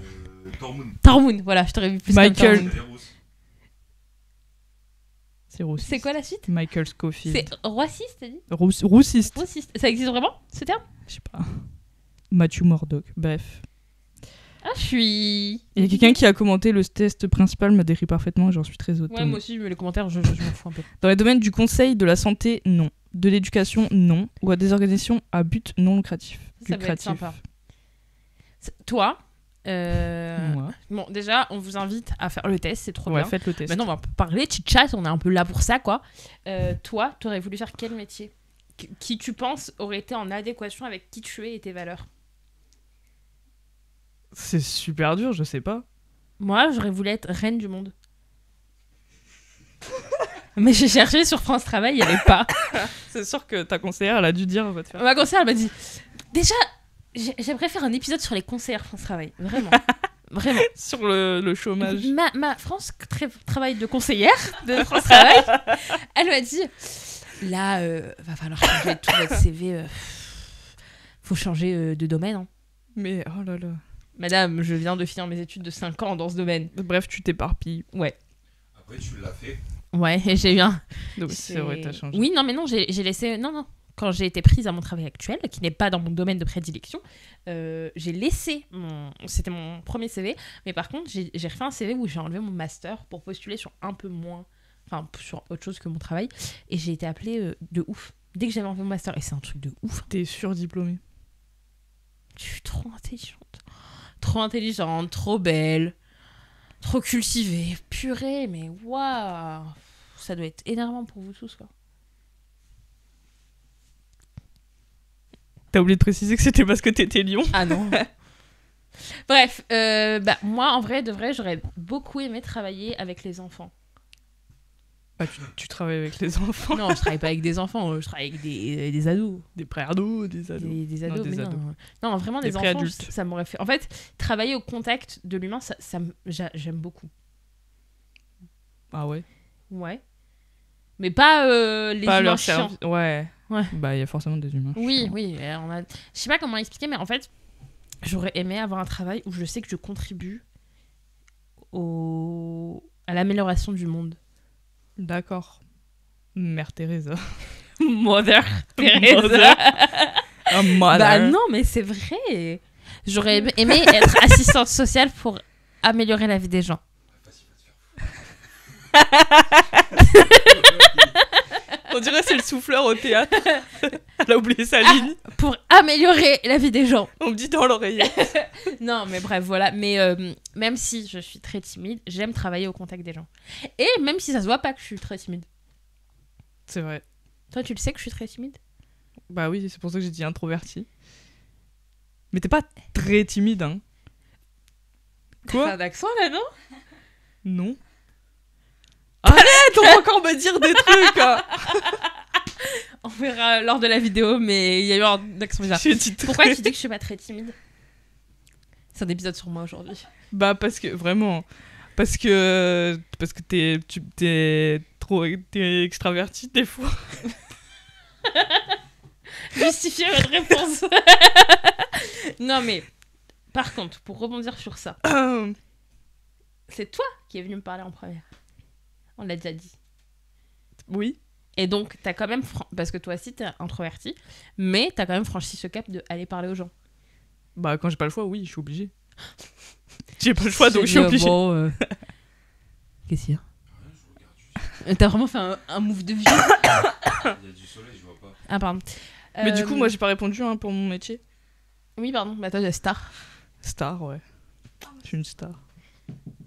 S4: Tormund.
S2: Tormund, voilà, je t'aurais vu plus
S3: Michael.
S2: comme Tormund.
S3: C'est Roussis.
S2: C'est quoi la suite?
S3: Michael Scofield.
S2: C'est Roissiste, t'as dit?
S3: Roussiste.
S2: Roissiste. Ça existe vraiment, ce terme?
S3: Je sais pas. Matthew Murdock. Bref.
S2: Ah, je suis...
S3: Il y a quelqu'un qui a commenté le test principal m'a décrit parfaitement et j'en suis très autonome.
S2: Ouais, moi aussi, mais les commentaires, je m'en fous un peu.
S3: Dans les domaines du conseil, de la santé, non. De l'éducation, non. Ou à des organisations à but non lucratif.
S2: Ça va être sympa. Toi,
S3: Moi.
S2: bon, déjà, on vous invite à faire le test, c'est trop
S3: Ouais,
S2: bien.
S3: faites le test.
S2: Maintenant, on va parler chit-chat, on est un peu là pour ça, quoi. Toi, t'aurais voulu faire quel métier qui, tu penses, aurait été en adéquation avec qui tu es et tes valeurs?
S3: C'est super dur, je sais pas.
S2: Moi, j'aurais voulu être reine du monde. Mais j'ai cherché sur France Travail, il n'y avait pas.
S3: C'est sûr que ta conseillère, elle a dû dire, on va te faire.
S2: Ma conseillère, elle m'a dit, déjà, j'aimerais faire un épisode sur les conseillères France Travail. Vraiment. Vraiment.
S3: Sur le chômage.
S2: Ma France Travail de conseillère de France Travail, elle m'a dit, là, va falloir changer tout votre CV. Faut changer de domaine. Hein.
S3: Mais oh là là.
S2: Madame, je viens de finir mes études de 5 ans dans ce domaine.
S3: Bref, tu t'éparpilles.
S2: Ouais.
S4: Après, tu l'as fait.
S2: Ouais, et j'ai eu un...
S3: Donc c'est vrai, t'as changé.
S2: Oui, non, mais non, j'ai laissé... Non. Quand j'ai été prise à mon travail actuel, qui n'est pas dans mon domaine de prédilection, j'ai laissé C'était mon premier CV, mais par contre, j'ai refait un CV où j'ai enlevé mon master pour postuler sur un peu moins... Enfin, sur autre chose que mon travail. Et j'ai été appelée de ouf. Dès que j'avais enlevé mon master. Et c'est un truc de ouf.
S3: T'es surdiplômée.
S2: Je suis trop intelligente. Trop intelligente, trop belle, trop cultivée. Purée, mais waouh! Ça doit être énervant pour vous tous, quoi.
S3: T'as oublié de préciser que c'était parce que t'étais lion.
S2: Ah non. Bref, moi, en vrai, de vrai, j'aurais beaucoup aimé travailler avec les enfants.
S3: Ah, tu travailles avec les enfants.
S2: Non, je travaille pas avec des enfants, je travaille avec des ados.
S3: Des pré-ados, des ados.
S2: Des ados,
S3: Non, des
S2: mais
S3: ados.
S2: non. Non, vraiment,
S3: Des
S2: des enfants,
S3: pré-adultes.
S2: ça m'aurait fait... En fait, travailler au contact de l'humain, j'aime beaucoup.
S3: Ah ouais.
S2: Ouais. Mais pas les
S3: Pas
S2: humains
S3: leur
S2: chiants.
S3: service. Ouais.
S2: Ouais.
S3: Bah, il y a forcément des humains.
S2: Oui, oui. Je sais pas comment expliquer, mais en fait, j'aurais aimé avoir un travail où je sais que je contribue à l'amélioration du monde.
S3: D'accord. Mère Teresa.
S2: Mother Teresa.
S3: Ah, mother.
S2: Bah non, mais c'est vrai. J'aurais aimé être assistante sociale pour améliorer la vie des gens.
S3: On dirait que c'est le souffleur au théâtre. Elle a oublié sa ligne.
S2: Pour améliorer la vie des gens.
S3: On me dit dans l'oreiller.
S2: Non, mais bref, voilà. Mais même si je suis très timide, j'aime travailler au contact des gens. Et même si ça se voit pas que je suis très timide.
S3: C'est vrai.
S2: Toi, tu le sais que je suis très timide?
S3: Bah oui, c'est pour ça que j'ai dit introverti. Mais t'es pas très timide, hein. Quoi?
S2: T'as un accent là, non?
S3: Non. Arrête, on va encore me dire des trucs, hein.
S2: On verra lors de la vidéo, mais il y a eu un accent bizarre. Pourquoi tu dis que je suis pas très timide? C'est un épisode sur moi aujourd'hui.
S3: Bah parce que, vraiment, parce que t'es extraverti des fois.
S2: Justifier votre réponse. Non mais, par contre, pour rebondir sur ça, c'est toi qui es venu me parler en première. On l'a déjà dit.
S3: Oui.
S2: Et donc, t'as quand même... Parce que toi aussi, t'es introverti, mais t'as quand même franchi ce cap d'aller parler aux gens.
S3: Bah, quand j'ai pas le choix, oui, je suis obligée. J'ai pas le choix, donc je suis obligée.
S2: Bon, qu'est-ce qu'il y a? T'as vraiment fait un move de vieux.
S4: Il y a du soleil, je vois
S2: Ah, pardon.
S3: Mais du coup, moi, j'ai pas répondu pour mon métier.
S2: Oui, pardon. Bah, toi, t'es star.
S3: Star, ouais. Je suis une star.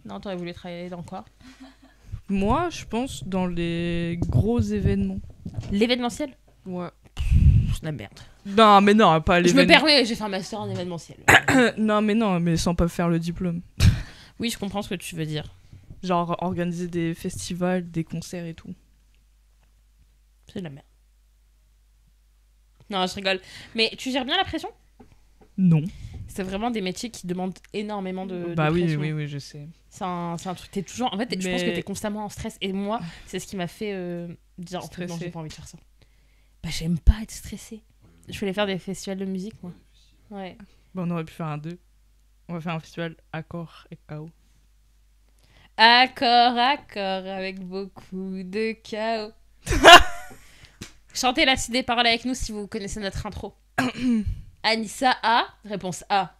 S2: Non, t'aurais voulu travailler dans quoi?
S3: Moi, je pense dans les gros événements.
S2: L'événementiel?
S3: Ouais.
S2: C'est de la merde.
S3: Non, mais non, pas
S2: Je
S3: l'événement.
S2: me permets, j'ai fait un master en événementiel.
S3: Non, mais sans pas faire le diplôme.
S2: Oui, je comprends ce que tu veux dire.
S3: Genre organiser des festivals, des concerts et tout.
S2: C'est de la merde. Non, je rigole. Mais tu gères bien la pression?
S3: Non.
S2: C'est vraiment des métiers qui demandent énormément de
S3: Bah oui,
S2: pression.
S3: oui, je sais.
S2: C'est un truc, t'es toujours... En fait, je pense que
S3: Mais-
S2: t'es constamment en stress. Et moi, c'est ce qui m'a fait dire, en fait, non,
S3: Stressé.
S2: j'ai pas envie de faire ça. Bah, j'aime pas être stressée. Je voulais faire des festivals de musique, moi. Ouais.
S3: Bah, on aurait pu faire un 2. On va faire un festival accord et chaos.
S2: Accord, avec beaucoup de chaos. Chantez la suite des paroles avec nous si vous connaissez notre intro. Anissa A, réponse A.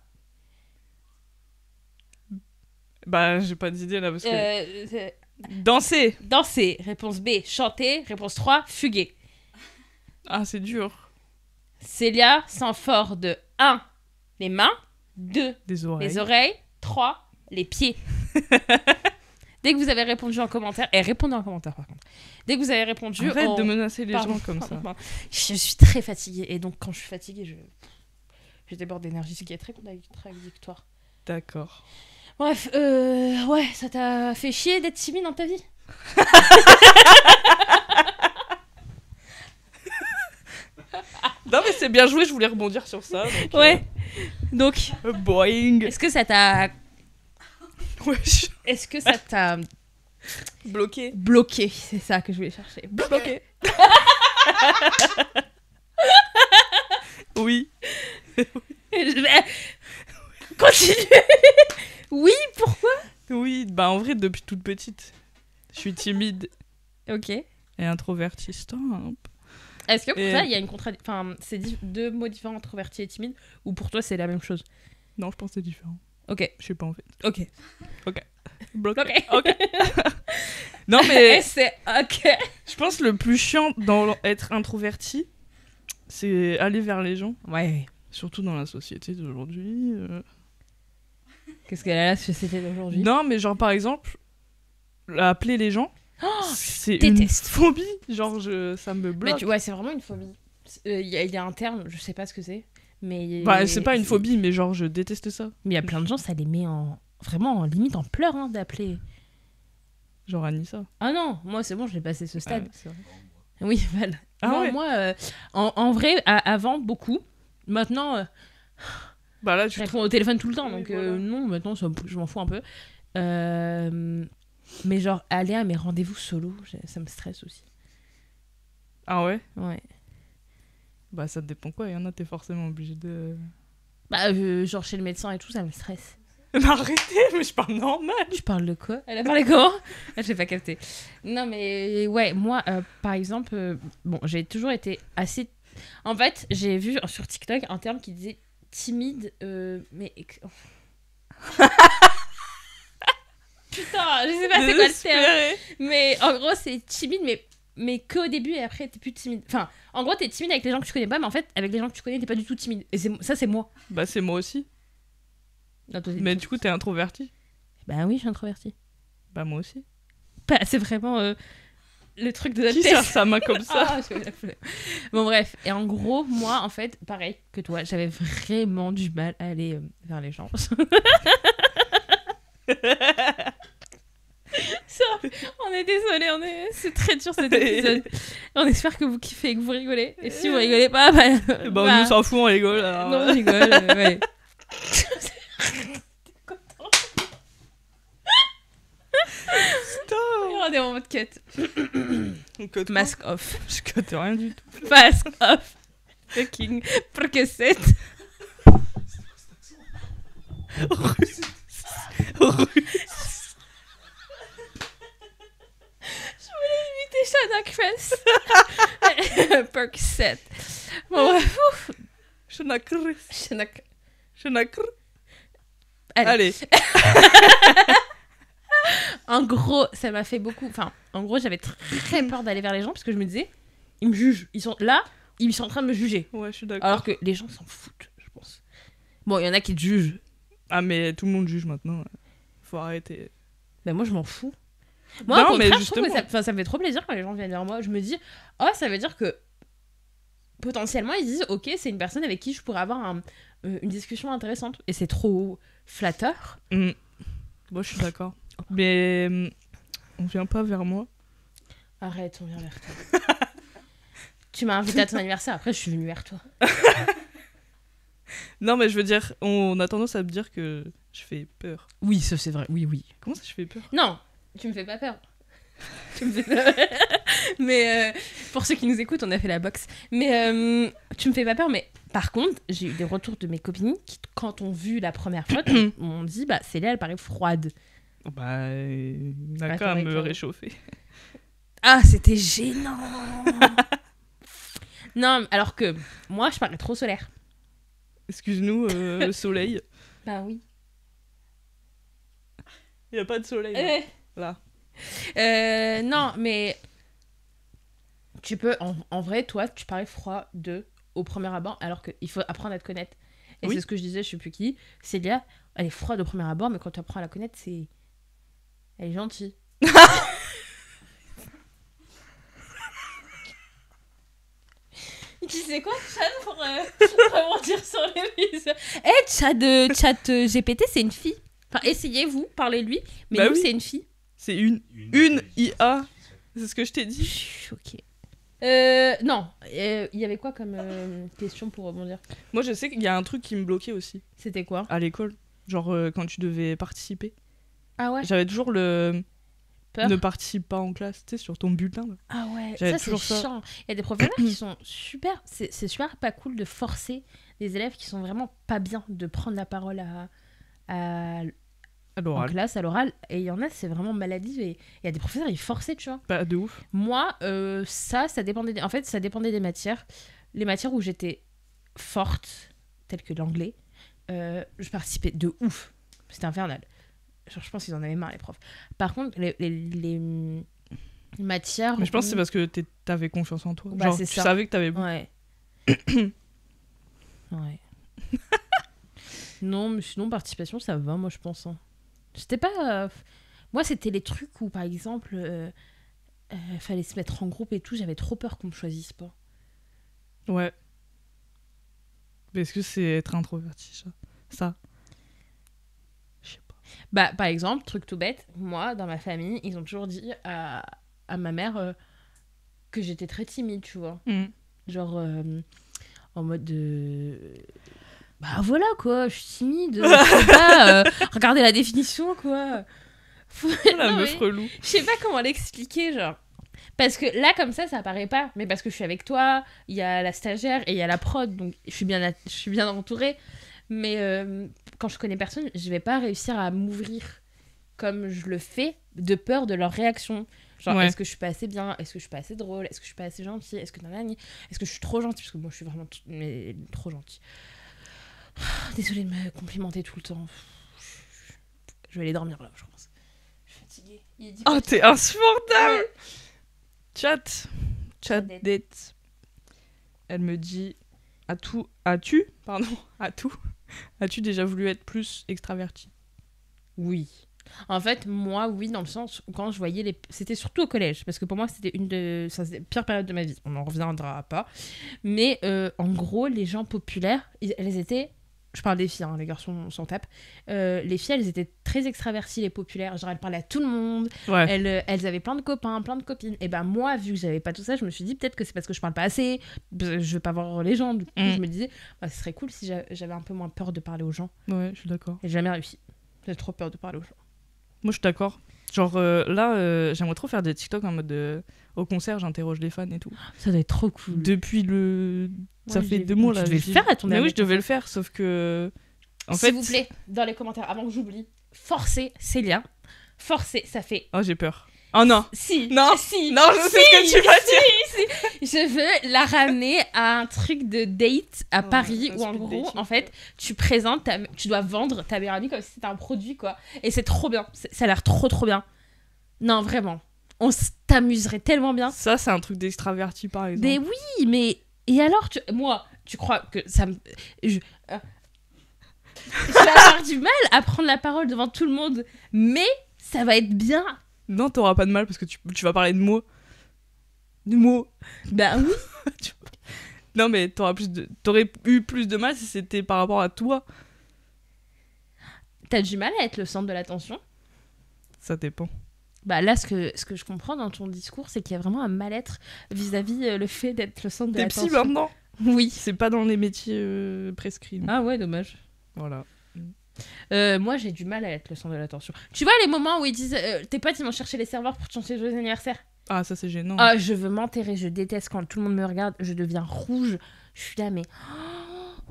S3: Bah, j'ai pas d'idée là parce que.
S2: Euh,
S3: Danser.
S2: danser, réponse B. Chanter, réponse 3. Fuguer.
S3: Ah, c'est dur.
S2: Célia sent fort de 1. Les mains. 2.
S3: Des oreilles.
S2: Les oreilles. 3. Les pieds. Dès que vous avez répondu en commentaire, et répondez en commentaire par contre. Dès que vous avez répondu,
S3: Arrête de menacer les
S2: Pardon,
S3: gens comme ça.
S2: pardon. Je suis très fatiguée et donc quand je suis fatiguée, je déborde d'énergie, ce qui est très contradictoire.
S3: D'accord.
S2: Bref, ouais, ça t'a fait chier d'être timide dans ta vie?
S3: Non, mais c'est bien joué, je voulais rebondir sur ça. Donc,
S2: Ouais. Donc,
S3: Boing.
S2: est-ce que ça t'a
S3: Wesh.
S2: Est-ce que ça t'a
S3: Bloqué.
S2: bloqué? C'est ça que je voulais chercher.
S3: Bloqué. Oui.
S2: Je vais continuer. Oui, pourquoi?
S3: Oui, bah en vrai, depuis toute petite, je suis timide
S2: Ok.
S3: et introvertie. Stop.
S2: Est-ce que pour
S3: Et-
S2: toi, il y a une contradiction? Enfin, c'est deux mots différents, introverti et timide, ou pour toi, c'est la même chose?
S3: Non, je pense que c'est différent.
S2: Ok.
S3: Je sais pas en fait.
S2: Ok.
S3: Bloqué.
S2: Ok.
S3: Ok. Non, mais
S2: c'est ok.
S3: je pense que le plus chiant dans être introverti, c'est aller vers les gens.
S2: Ouais.
S3: Surtout dans la société d'aujourd'hui.
S2: Qu'est-ce qu'elle a la société d'aujourd'hui?
S3: Non, mais genre par exemple, appeler les gens, c'est une
S2: déteste.
S3: phobie. Genre, ça me
S2: Mais
S3: bloque.
S2: ouais, c'est vraiment une phobie. Il y a un terme, je sais pas ce que c'est, mais
S3: Bah, c'est pas une phobie, mais genre, je déteste ça.
S2: Mais il y a plein de gens, ça les met vraiment en limite en pleurs hein, d'appeler.
S3: Genre Anissa.
S2: Ah non, moi c'est bon, j'ai passé ce stade.
S3: Ah, c'est vrai.
S2: Oui, voilà.
S3: Ah
S2: Non,
S3: ouais.
S2: moi, en vrai, avant beaucoup. Maintenant,
S3: Bah là,
S2: je
S3: tu
S2: réponds au téléphone tout le temps,
S3: Oui,
S2: donc
S3: voilà.
S2: non, maintenant je m'en fous un peu. Mais genre aller à mes rendez-vous solo, ça me stresse aussi.
S3: Ah ouais.
S2: Ouais.
S3: Bah ça dépend quoi. Il y en a, t'es forcément obligé de.
S2: Bah genre chez le médecin et tout, ça me stresse.
S3: Mais arrêtez, mais je parle normal.
S2: Tu parles de quoi? Elle a parlé comment? Ah, j'ai pas capté. Non, mais ouais, moi, par exemple, bon, j'ai toujours été assez. En fait, j'ai vu sur TikTok un terme qui disait timide, mais. Putain, je sais pas c'est quoi le terme.
S3: Désespéré.
S2: Mais en gros, c'est timide, mais qu'au début et après, t'es plus timide. Enfin, en gros, t'es timide avec les gens que tu connais pas, mais en fait, avec les gens que tu connais, t'es pas du tout timide. Et ça, c'est moi.
S3: Bah c'est moi aussi.
S2: Non, toi, t'es
S3: Mais
S2: timide.
S3: du coup, t'es introverti.
S2: Bah oui, je suis introvertie.
S3: Bah moi aussi.
S2: Bah, c'est vraiment le truc de notre
S3: Qui
S2: test.
S3: sert sa main comme ça?
S2: Ah, j'ai la flemme. Bon bref, et en gros, moi en fait, pareil que toi, j'avais vraiment du mal à aller vers les gens. Ça, on est désolé, c'est très dur cet épisode. On espère que vous kiffez et que vous rigolez. Et si vous rigolez pas, bah,
S3: Bah on s'en fout, on rigole. Alors.
S2: non, on rigole, ouais. On est en mode cut.
S3: Donc,
S2: Mask off.
S3: Je cote rien du tout.
S2: Mask off. Fucking Percocet. Shana Crest. Percocet. Bon, bref.
S3: Je n'accre.
S2: Shana-
S3: Je n'accre.
S2: Allez.
S3: Allez.
S2: En gros, ça m'a fait beaucoup. Enfin, en gros, j'avais très peur d'aller vers les gens parce que je me disais, ils me jugent. Ils sont là, ils sont en train de me juger.
S3: Ouais, je suis d'accord.
S2: Alors que les gens s'en foutent, je pense. Bon, il y en a qui te jugent.
S3: Ah, mais tout le monde juge maintenant. Faut arrêter.
S2: Ben moi, je m'en fous. Moi,
S3: Non,
S2: au contraire,
S3: mais
S2: je trouve que
S3: justement.
S2: ça me fait trop plaisir quand les gens viennent vers moi. Je me dis, oh, ça veut dire que potentiellement, ils disent, ok, c'est une personne avec qui je pourrais avoir une discussion intéressante. Et c'est trop flatteur.
S3: Moi, je suis d'accord. Mais on vient pas vers moi.
S2: Arrête, on vient vers toi. Tu m'as invité à ton anniversaire, après je suis venue vers toi.
S3: Non, mais je veux dire, on a tendance à me dire que je fais peur.
S2: Oui, ça c'est vrai, oui.
S3: Comment ça, je fais peur?
S2: Non, tu me fais pas peur. Tu me fais peur. Mais pour ceux qui nous écoutent, on a fait la boxe. Mais tu me fais pas peur, mais par contre, j'ai eu des retours de mes copines qui, quand on vu la première fois, m'ont dit, bah Célia, elle paraît froide.
S3: Bah, on a
S2: Ouais,
S3: qu'à
S2: faudrait
S3: me
S2: que-
S3: réchauffer.
S2: Ah, c'était gênant. Non, alors que moi, je parais trop solaire.
S3: Excuse-nous, le soleil.
S2: Bah oui.
S3: Il n'y a pas de soleil. Là.
S2: Non, mais tu peux, en vrai, toi, tu parais froid au premier abord, alors qu'il faut apprendre à te connaître. Et
S3: Oui.
S2: c'est ce que je disais, je sais plus qui. Célia, elle est froide au premier abord, mais quand tu apprends à la connaître, elle est gentille. Tu sais quoi, Chad, pour rebondir sur les mises. Chat GPT, c'est une fille. Enfin, essayez-vous, parlez-lui, mais
S3: Bah
S2: nous,
S3: oui.
S2: c'est une fille.
S3: C'est une IA. C'est ce que je t'ai
S2: Je
S3: dit.
S2: suis choquée. Non, il y avait quoi comme question pour rebondir?
S3: Moi, je sais qu'il y a un truc qui me bloquait aussi
S2: C'était quoi?
S3: à l'école. Genre, quand tu devais participer.
S2: Ah ouais?
S3: J'avais toujours le
S2: Peur.
S3: ne participe pas en classe, tu sais, sur ton bulletin. Là.
S2: Ah ouais,
S3: J'avais
S2: ça c'est
S3: toujours ça.
S2: chiant. Il y a des professeurs qui sont super, c'est super pas cool de forcer des élèves qui sont vraiment pas bien de prendre la parole en
S3: Alors,
S2: classe, à l'oral. Et il y en a, c'est vraiment maladif. Et il y a des professeurs, ils forçaient, tu vois.
S3: pas de ouf.
S2: Moi, ça dépendait. En fait, ça dépendait des matières. Les matières où j'étais forte, telles que l'anglais, je participais de ouf. C'était infernal. Genre, je pense qu'ils en avaient marre, les profs. Par contre, les matières.
S3: Mais je pense que c'est
S2: où-
S3: parce que t'avais confiance en toi.
S2: Bah,
S3: Genre,
S2: c'est
S3: tu
S2: ça.
S3: savais que t'avais bon.
S2: Ouais. Ouais. Non, mais sinon, participation, ça va, moi, je pense. Hein. C'était pas. Moi, c'était les trucs où, par exemple, fallait se mettre en groupe et tout. J'avais trop peur qu'on me choisisse pas.
S3: Ouais. Mais est-ce que c'est être introverti, ça Je sais pas.
S2: Bah, par exemple, truc tout bête, moi, dans ma famille, ils ont toujours dit à ma mère que j'étais très timide, tu vois. Genre, en mode de... Bah voilà, quoi, je suis timide. Je sais pas, regardez la définition, quoi.
S3: La
S2: Non,
S3: meuf
S2: mais
S3: relou.
S2: je sais pas comment l'expliquer, genre. Parce que là, comme ça paraît pas. Mais parce que je suis avec toi, il y a la stagiaire et il y a la prod, donc je suis bien entourée. Mais quand je connais personne, je vais pas réussir à m'ouvrir comme je le fais, de peur de leur réaction. Genre,
S3: Ouais.
S2: est-ce que je suis pas assez bien? Est-ce que je suis pas assez drôle? Est-ce que je suis pas assez gentille? Est-ce que est-ce que je suis trop gentille? Parce que moi, je suis vraiment trop gentille. Désolée de me complimenter tout le temps. Je vais aller dormir là, je pense. Je suis fatiguée. Il est 10
S3: Oh, t'es insupportable.
S2: Ouais.
S3: Chat
S2: Chat
S3: date. Elle me dit as-tu déjà voulu être plus extraverti?
S2: Oui. En fait, moi, oui, dans le sens où quand je voyais les... C'était surtout au collège, parce que pour moi, c'était c'était la pire période de ma vie. On n'en reviendra pas. Mais en gros, les gens populaires, elles étaient... Je parle des filles, hein, les garçons, on s'en tape. Les filles, elles étaient très extraverties, les populaires. Genre, elles parlaient à tout le monde.
S3: Ouais.
S2: Elles avaient plein de copains, plein de copines. Et ben moi, vu que j'avais pas tout ça, je me suis dit peut-être que c'est parce que je parle pas assez. Je veux pas voir les gens. Du coup, je me disais, bah, ce serait cool si j'avais un peu moins peur de parler aux gens.
S3: Ouais, je suis d'accord.
S2: Et j'ai jamais réussi. J'ai trop peur de parler aux gens.
S3: Moi, je suis d'accord. Genre, là, j'aimerais trop faire des TikTok en mode au concert, j'interroge les fans et tout.
S2: Ça doit être trop cool.
S3: Depuis le. Ça
S2: Ouais,
S3: fait
S2: j'ai
S3: 2
S2: vu.
S3: mois
S2: Tu
S3: là.
S2: devais le
S3: j'y-
S2: faire à ton
S3: Mais oui,
S2: dernier
S3: je devais le faire, sauf que. En fait.
S2: S'il vous plaît, dans les commentaires, avant que j'oublie, forcez Célia. Forcez, ça fait.
S3: Oh, j'ai peur. Oh non!
S2: Si.
S3: Non.
S2: Si.
S3: Non, je sais ce que tu vas dire!
S2: Je veux la ramener à un truc de date à
S3: Oh,
S2: Paris
S3: un
S2: où en
S3: speed
S2: gros,
S3: dating.
S2: en fait, tu présentes, tu dois vendre ta meilleure amie comme si c'était un produit, quoi. Et c'est trop bien. Ça a l'air trop, trop bien. Non, vraiment. On t'amuserait tellement bien.
S3: Ça, c'est un truc d'extraverti par exemple.
S2: Mais oui, mais Et alors, moi, tu crois que ça me... Je vais avoir du mal à prendre la parole devant tout le monde, mais ça va être bien.
S3: Non, t'auras pas de mal parce que tu vas parler de mots. De mots.
S2: Bah oui.
S3: Non, mais t'aurais eu plus de mal si c'était par rapport à toi.
S2: T'as du mal à être le centre de l'attention.
S3: Ça dépend.
S2: Bah là, ce que je comprends dans ton discours, c'est qu'il y a vraiment un mal-être vis-à-vis le fait d'être le centre de
S3: T'es psy
S2: l'attention.
S3: maintenant.
S2: Oui.
S3: C'est pas dans les métiers prescrits.
S2: Ah ouais, dommage.
S3: Voilà.
S2: Moi, j'ai du mal à être le centre de l'attention. Tu vois les moments où ils disent tes potes ils vont chercher les serveurs pour te chanter joyeux anniversaire.
S3: Ah, ça c'est gênant.
S2: Ah, je veux m'enterrer, je déteste quand tout le monde me regarde, je deviens rouge. Je suis là, mais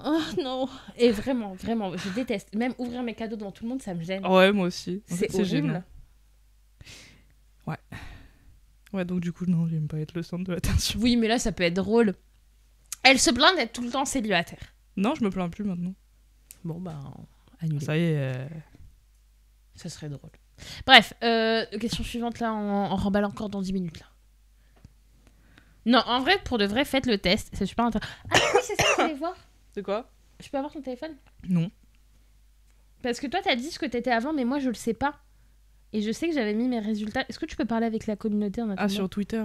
S2: oh non. Et vraiment, vraiment, je déteste. Même ouvrir mes cadeaux devant tout le monde, ça me gêne.
S3: Ouais, moi aussi. En
S2: C'est
S3: fait,
S2: horrible.
S3: gênant. Ouais, donc du coup, non, j'aime pas être le centre de l'attention.
S2: Oui, mais là, ça peut être drôle. Elle se plaint d'être tout le temps célibataire.
S3: Non, je me plains plus maintenant.
S2: Bon, bah, annulé.
S3: Ça y est.
S2: Ça serait drôle. Bref, question suivante, là, on remballe encore dans 10 minutes, là. Non, en vrai, pour de vrai, faites le test. C'est super intéressant. Ah oui, c'est ça que je voulais voir.
S3: C'est quoi?
S2: Je peux avoir ton téléphone?
S3: Non.
S2: Parce que toi, t'as dit ce que t'étais avant, mais moi, je le sais pas. Et je sais que j'avais mis mes résultats. Est-ce que tu peux parler avec la communauté en attendant?
S3: Ah, sur Twitter.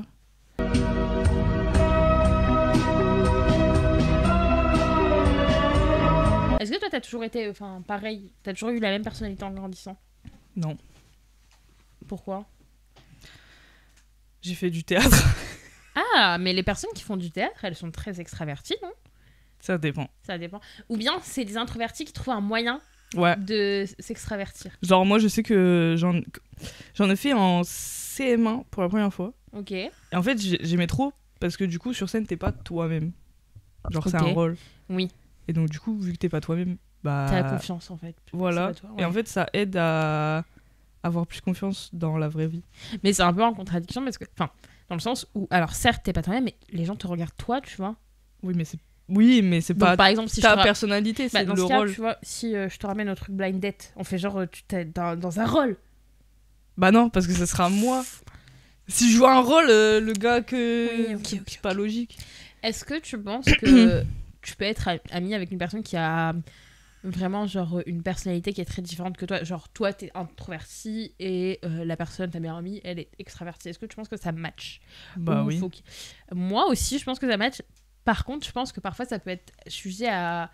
S2: Est-ce que toi, t'as toujours été... Enfin, pareil, t'as toujours eu la même personnalité en grandissant?
S3: Non.
S2: Pourquoi?
S3: J'ai fait du théâtre.
S2: Ah, mais les personnes qui font du théâtre, elles sont très extraverties, non?
S3: Ça dépend.
S2: Ça dépend. Ou bien, c'est des introvertis qui trouvent un moyen
S3: Ouais.
S2: de s'extravertir.
S3: Genre, moi, je sais que j'en ai fait en CM1 pour la première fois.
S2: Ok.
S3: Et en fait, j'aimais trop parce que du coup, sur scène, t'es pas toi-même. Genre, c'est
S2: Ok.
S3: un rôle.
S2: Oui.
S3: Et donc, du coup, vu que t'es pas toi-même, bah.
S2: T'as la confiance, en fait.
S3: Voilà.
S2: C'est pas toi,
S3: Et en
S2: ouais.
S3: fait, ça aide à avoir plus confiance dans la vraie vie.
S2: Mais c'est un peu en contradiction parce que... Enfin, dans le sens où... Alors, certes, t'es pas toi-même, mais les gens te regardent toi, tu vois.
S3: Oui, mais c'est
S2: Donc,
S3: pas
S2: par exemple, si
S3: ta
S2: je te...
S3: personnalité,
S2: Bah,
S3: c'est
S2: dans
S3: le
S2: ce cas,
S3: rôle.
S2: tu vois, si je te ramène au truc blind date, on fait genre, tu t'es dans un rôle.
S3: Bah non, parce que ça sera moi. Si je joue un rôle, le gars que...
S2: Oui, ok, ok,
S3: c'est pas logique.
S2: Est-ce que tu penses que tu peux être ami avec une personne qui a vraiment genre une personnalité qui est très différente que toi? Genre toi t'es introverti et la personne, ta meilleure amie, elle est extravertie. Est-ce que tu penses que ça match?
S3: Bah
S2: Ou
S3: oui.
S2: Moi aussi je pense que ça match. Par contre je pense que parfois ça peut être sujet à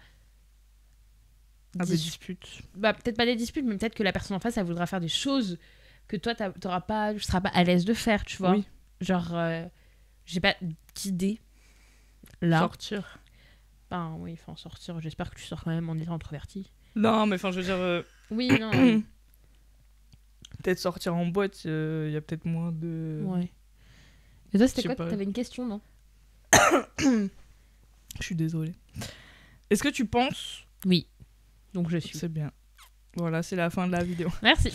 S3: Ah, des disputes.
S2: bah peut-être pas des disputes, mais peut-être que la personne en face elle voudra faire des choses que toi tu seras pas à l'aise de faire, tu vois.
S3: Oui.
S2: Genre j'ai pas d'idée là.
S3: Sortir.
S2: Ben oui, il faut en sortir. J'espère que tu sors quand même en étant introverti.
S3: Non, mais enfin, je veux dire,
S2: Oui, non. Oui.
S3: peut-être sortir en boîte, il y a peut-être moins de...
S2: Ouais. Et toi, c'était
S3: Je sais
S2: quoi?
S3: pas.
S2: T'avais une question, non?
S3: Je suis désolée. Est-ce que tu penses...
S2: Oui. Donc je suis.
S3: C'est bien. Voilà, c'est la fin de la vidéo.
S2: Merci.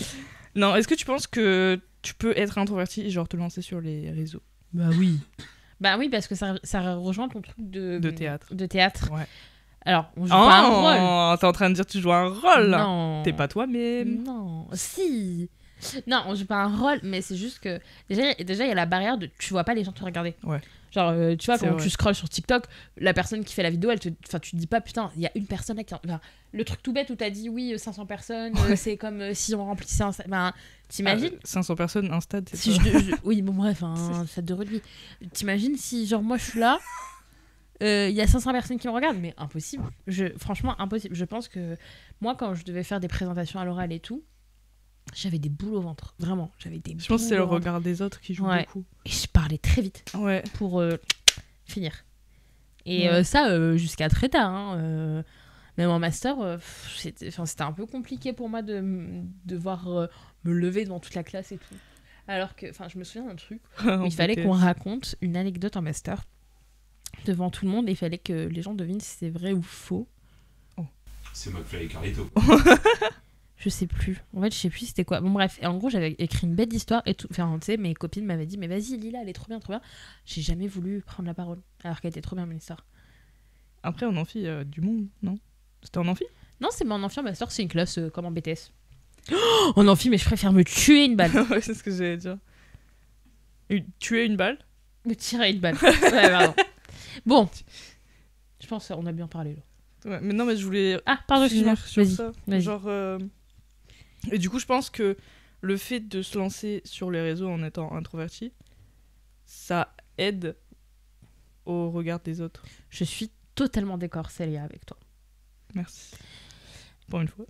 S3: Non, est-ce que tu penses que tu peux être introverti et genre te lancer sur les réseaux?
S2: Bah oui. Bah oui, parce que ça rejoint ton truc
S3: De théâtre.
S2: De théâtre.
S3: Ouais.
S2: Alors, on joue pas un rôle.
S3: T'es en train de dire que tu joues un rôle là.
S2: Non.
S3: T'es pas toi-même.
S2: Non. Si. Non, on joue pas un rôle, mais c'est juste que déjà il y a la barrière de tu vois pas les gens te regarder.
S3: Ouais.
S2: Genre tu vois
S3: C'est
S2: quand
S3: vrai.
S2: tu scrolles sur TikTok, la personne qui fait la vidéo, tu te dis pas putain, il y a une personne là qui enfin, le truc tout bête où t'as dit oui 500 personnes, c'est comme si on remplissait un t'imagines
S3: 500 personnes, un stade, c'est
S2: si
S3: ça.
S2: oui bon bref un stade de rugby. T'imagines si genre moi je suis là il y a 500 personnes qui me regardent, mais impossible. Franchement impossible. Je pense que moi quand je devais faire des présentations à l'oral et tout, j'avais des boules au ventre, vraiment, j'avais des
S3: Je pense que c'est le
S2: boules au ventre.
S3: regard des autres qui joue
S2: Ouais.
S3: beaucoup.
S2: Et je parlais très vite
S3: Ouais.
S2: pour finir. Et
S3: Ouais.
S2: ça jusqu'à très tard. Hein, même en master, c'était un peu compliqué pour moi de devoir me lever devant toute la classe et tout. Alors que, je me souviens d'un truc où il fallait qu'on raconte une anecdote en master devant tout le monde et il fallait que les gens devinent si c'est vrai ou faux.
S4: C'est McFly et Carlito.
S2: Je sais plus. En fait, je sais plus c'était quoi. Bon, bref. Et en gros, j'avais écrit une bête d'histoire et tout. Enfin, tu sais, mes copines m'avaient dit, mais vas-y, Lila, elle est trop bien, trop bien. J'ai jamais voulu prendre la parole. Alors qu'elle était trop bien, mon histoire.
S3: Après, en amphi, du monde, non? C'était en amphi?
S2: Non, c'est mon amphi en master, c'est une classe comme en BTS. Oh, en amphi, mais je préfère me tuer une balle.
S3: Ouais, c'est ce que j'allais dire. Tuer une balle?
S2: Me tirer une balle. Ouais, pardon. Bon. Je pense qu'on a bien parlé, là.
S3: Ouais, mais non, mais je voulais
S2: Ah, pardon, excuse-moi.
S3: finir sur
S2: Vas-y.
S3: ça.
S2: vas-y.
S3: Genre, et du coup, je pense que le fait de se lancer sur les réseaux en étant introverti, ça aide au regard des autres.
S2: Je suis totalement d'accord, Célia, avec toi.
S3: Merci. Pour une fois.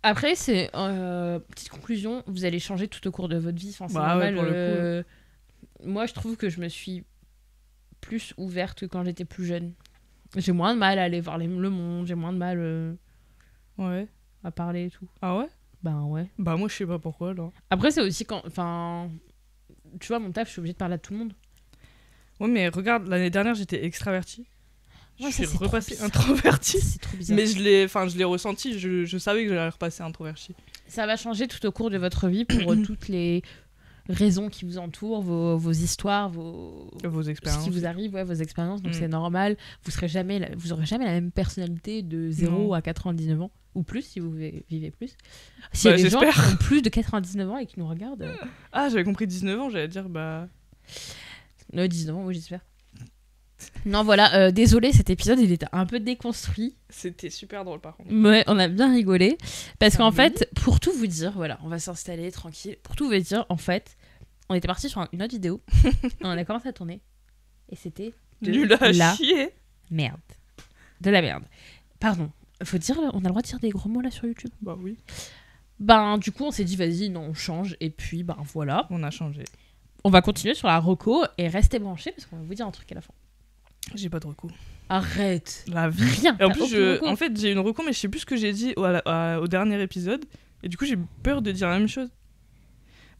S2: Après, c'est petite conclusion, vous allez changer tout au cours de votre vie. Enfin, c'est
S3: Bah ouais,
S2: normal.
S3: pour le
S2: Moi, je trouve que je me suis plus ouverte que quand j'étais plus jeune. J'ai moins de mal à aller voir le monde, j'ai moins de mal
S3: Ouais.
S2: à parler et tout.
S3: Ah ouais?
S2: Ben ouais.
S3: Bah moi, je sais pas pourquoi, alors.
S2: Après, c'est aussi quand... Enfin, tu vois, mon taf, je suis obligée de parler à tout le monde.
S3: Ouais, mais regarde, l'année dernière, j'étais extravertie.
S2: Ouais,
S3: je
S2: ça,
S3: suis
S2: c'est trop
S3: repassée
S2: bizarre.
S3: introvertie.
S2: C'est trop bizarre.
S3: Mais je l'ai ressenti, je savais que j'allais repasser introvertie.
S2: Ça va changer tout au cours de votre vie pour toutes les raisons qui vous entourent, vos histoires,
S3: Vos
S2: ce
S3: expériences.
S2: qui vous arrive, ouais, vos expériences. Donc
S3: Mm.
S2: c'est normal. Vous aurez jamais la même personnalité de 0
S3: Non.
S2: à 99 ans. Ou plus, si vous vivez plus. S'il y a
S3: Bah,
S2: des gens qui
S3: j'espère.
S2: ont plus de 99 ans et qui nous regardent...
S3: Ah, j'avais compris 19 ans, j'allais dire, bah...
S2: 19 ans, oui, j'espère. Non, voilà. Désolé, cet épisode, il était un peu déconstruit.
S3: C'était super drôle, par contre.
S2: Mais on a bien rigolé. Parce
S3: Ah
S2: qu'en
S3: oui.
S2: fait, pour tout vous dire, voilà, on va s'installer tranquille. Pour tout vous dire, en fait, on était parti sur une autre vidéo. Et on a commencé à tourner. Et c'était de
S3: Nul à
S2: la
S3: chier.
S2: merde. De la merde. Pardon. Faut dire, on a le droit de dire des gros mots là sur YouTube.
S3: Bah oui,
S2: Ben, du coup, on s'est dit, vas-y, non, on change. Et puis, ben voilà.
S3: on a changé.
S2: On va continuer sur la reco et restez branchés parce qu'on va vous dire un truc à la fin.
S3: J'ai pas de recours.
S2: Arrête.
S3: La vie.
S2: Rien.
S3: Et en
S2: t'as
S3: plus,
S2: aucun reco.
S3: en fait, j'ai une reco, mais je sais plus ce que j'ai dit au dernier épisode. Et du coup, j'ai peur de dire la même chose.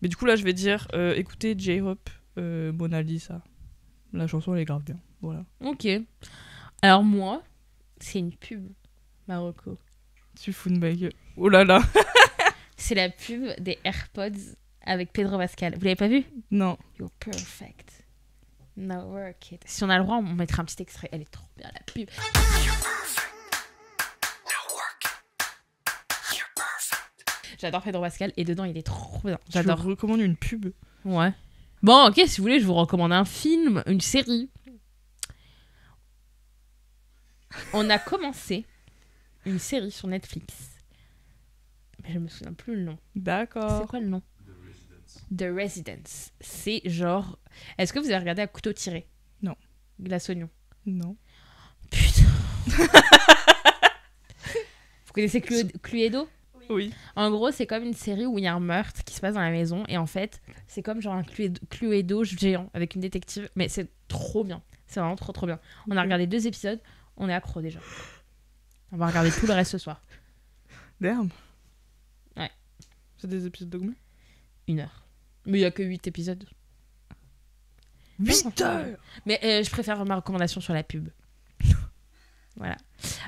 S3: Mais du coup, là, je vais dire, écoutez J-Hope, Mona Lisa. La chanson, elle est grave bien. Voilà.
S2: Ok. Alors moi, c'est une pub, ma reco.
S3: Tu fous de ma gueule. Oh là là.
S2: C'est la pub des AirPods avec Pedro Pascal. Vous l'avez pas vu?
S3: Non.
S2: You're perfect. Now work it. Si on a le droit, on mettra un petit extrait. Elle est trop bien, la pub. J'adore Pedro Pascal et dedans, il est trop bien. J'adore.
S3: Je vous recommande une pub.
S2: Ouais. Bon, ok, si vous voulez, je vous recommande un film, une série. On a commencé une série sur Netflix. Mais je me souviens plus le nom.
S3: D'accord.
S2: C'est quoi le nom? The Residence. C'est genre... Est-ce que vous avez regardé à couteau tiré?
S3: Non.
S2: Glace oignon.
S3: Non.
S2: Putain. Vous connaissez Cluedo?
S3: Oui.
S2: En gros, c'est comme une série où il y a un meurtre qui se passe dans la maison. Et en fait, c'est comme genre un Cluedo géant avec une détective. Mais c'est trop bien. C'est vraiment trop trop bien. On a regardé 2 épisodes. On est accro déjà. On va regarder tout le reste ce soir.
S3: Damn.
S2: Ouais.
S3: C'est des épisodes de combien?
S2: 1 heure. Mais il y a que 8 épisodes.
S3: 8 heures.
S2: Mais je préfère ma recommandation sur la pub. Voilà.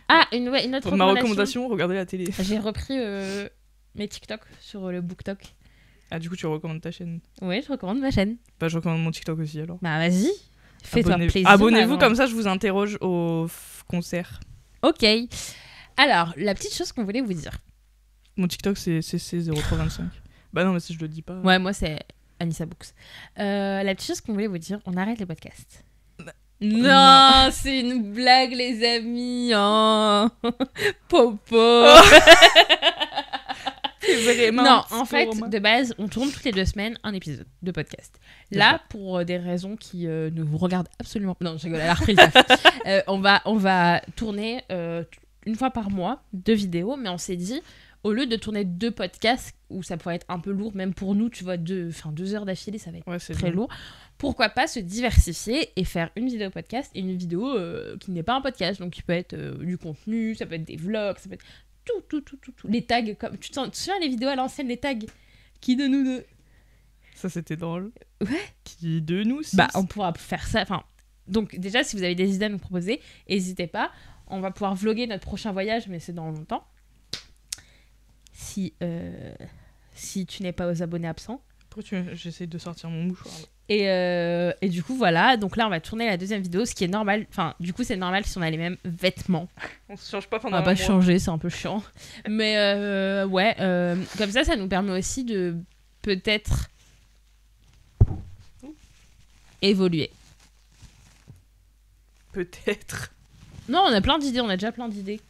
S2: Ah, une autre
S3: Ma recommandation, regardez la télé.
S2: J'ai repris mes TikTok sur le BookTok.
S3: Ah, du coup, tu recommandes ta chaîne.
S2: Oui, je recommande ma chaîne.
S3: Bah, je recommande mon TikTok aussi, alors.
S2: Bah vas-y, fais-toi plaisir.
S3: Abonnez-vous,
S2: maman.
S3: comme ça, je vous interroge au concert.
S2: Ok. Alors, la petite chose qu'on voulait vous dire.
S3: Mon TikTok, c'est CC0325. Bah non, mais si je le dis pas...
S2: Ouais, moi c'est Anissa Books. La petite chose qu'on voulait vous dire, on arrête les podcasts. Non, c'est une blague les amis. Oh. Popo.
S3: Vraiment
S2: Non, en fait,
S3: trop
S2: de base, on tourne toutes les 2 semaines un épisode de podcast. Là, pour des raisons qui ne vous regardent absolument pas. Non, je rigole, elle a repris le taf. on va tourner une fois par mois 2 vidéos, mais on s'est dit, au lieu de tourner 2 podcasts, où ça pourrait être un peu lourd, même pour nous, tu vois, 2 heures d'affilée, ça va être
S3: Ouais, c'est
S2: très
S3: bien.
S2: lourd. Pourquoi pas se diversifier et faire une vidéo podcast et une vidéo qui n'est pas un podcast, donc qui peut être du contenu, ça peut être des vlogs, ça peut être tout. Les tags, comme tu te souviens les vidéos à l'ancienne, les tags, qui de nous deux?
S3: Ça, c'était drôle.
S2: Ouais.
S3: Qui de nous, six.
S2: Bah, on pourra faire ça. Enfin, donc déjà, si vous avez des idées à nous proposer, n'hésitez pas. On va pouvoir vlogger notre prochain voyage, mais c'est dans longtemps. Si tu n'es pas aux abonnés absents.
S3: Pourquoi j'essaie de sortir mon mouchoir là.
S2: Et du coup, voilà. Donc là, on va tourner la 2e vidéo, ce qui est normal. Enfin, du coup, c'est normal si on a les mêmes vêtements.
S3: On se change pas
S2: On
S3: pendant
S2: va
S3: un
S2: pas
S3: mois.
S2: changer, c'est un peu chiant. Mais ouais, comme ça nous permet aussi de peut-être évoluer.
S3: Peut-être.
S2: Non, on a plein d'idées, on a déjà plein d'idées.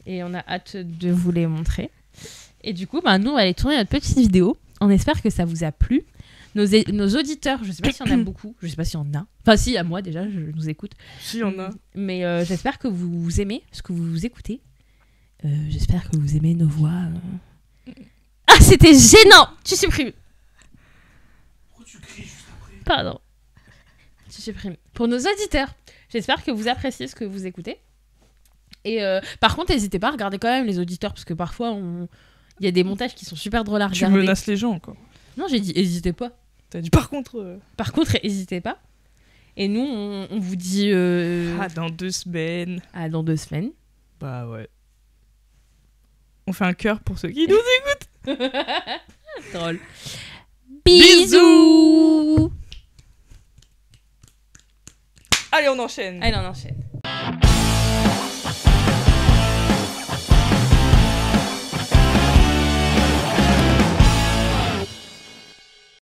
S2: Et on a hâte de vous les montrer. Et du coup, nous, on va aller tourner notre petite vidéo. On espère que ça vous a plu. Nos auditeurs, je sais pas s'il y en a beaucoup, je sais pas s'il y en a. Enfin, si, à moi déjà, je nous écoute.
S3: Si, y en a.
S2: Mais j'espère que vous aimez ce que vous écoutez. J'espère que vous aimez nos voix. Ah, c'était gênant! Tu supprimes.
S4: Pourquoi tu cries juste après?
S2: Pardon. Tu supprimes. Pour nos auditeurs, j'espère que vous appréciez ce que vous écoutez. Et par contre, n'hésitez pas à regarder quand même les auditeurs, parce que parfois, il y a des montages qui sont super drôles à
S3: Tu
S2: regarder.
S3: menaces les gens encore.
S2: Non, j'ai dit n'hésitez pas.
S3: T'as dit par contre.
S2: Par contre, n'hésitez pas. Et nous, on vous dit...
S3: dans 2 semaines.
S2: À dans 2 semaines.
S3: Bah ouais. On fait un cœur pour ceux qui nous écoutent.
S2: Drôle. Bisous.
S3: Allez, on enchaîne.
S2: Allez, on enchaîne.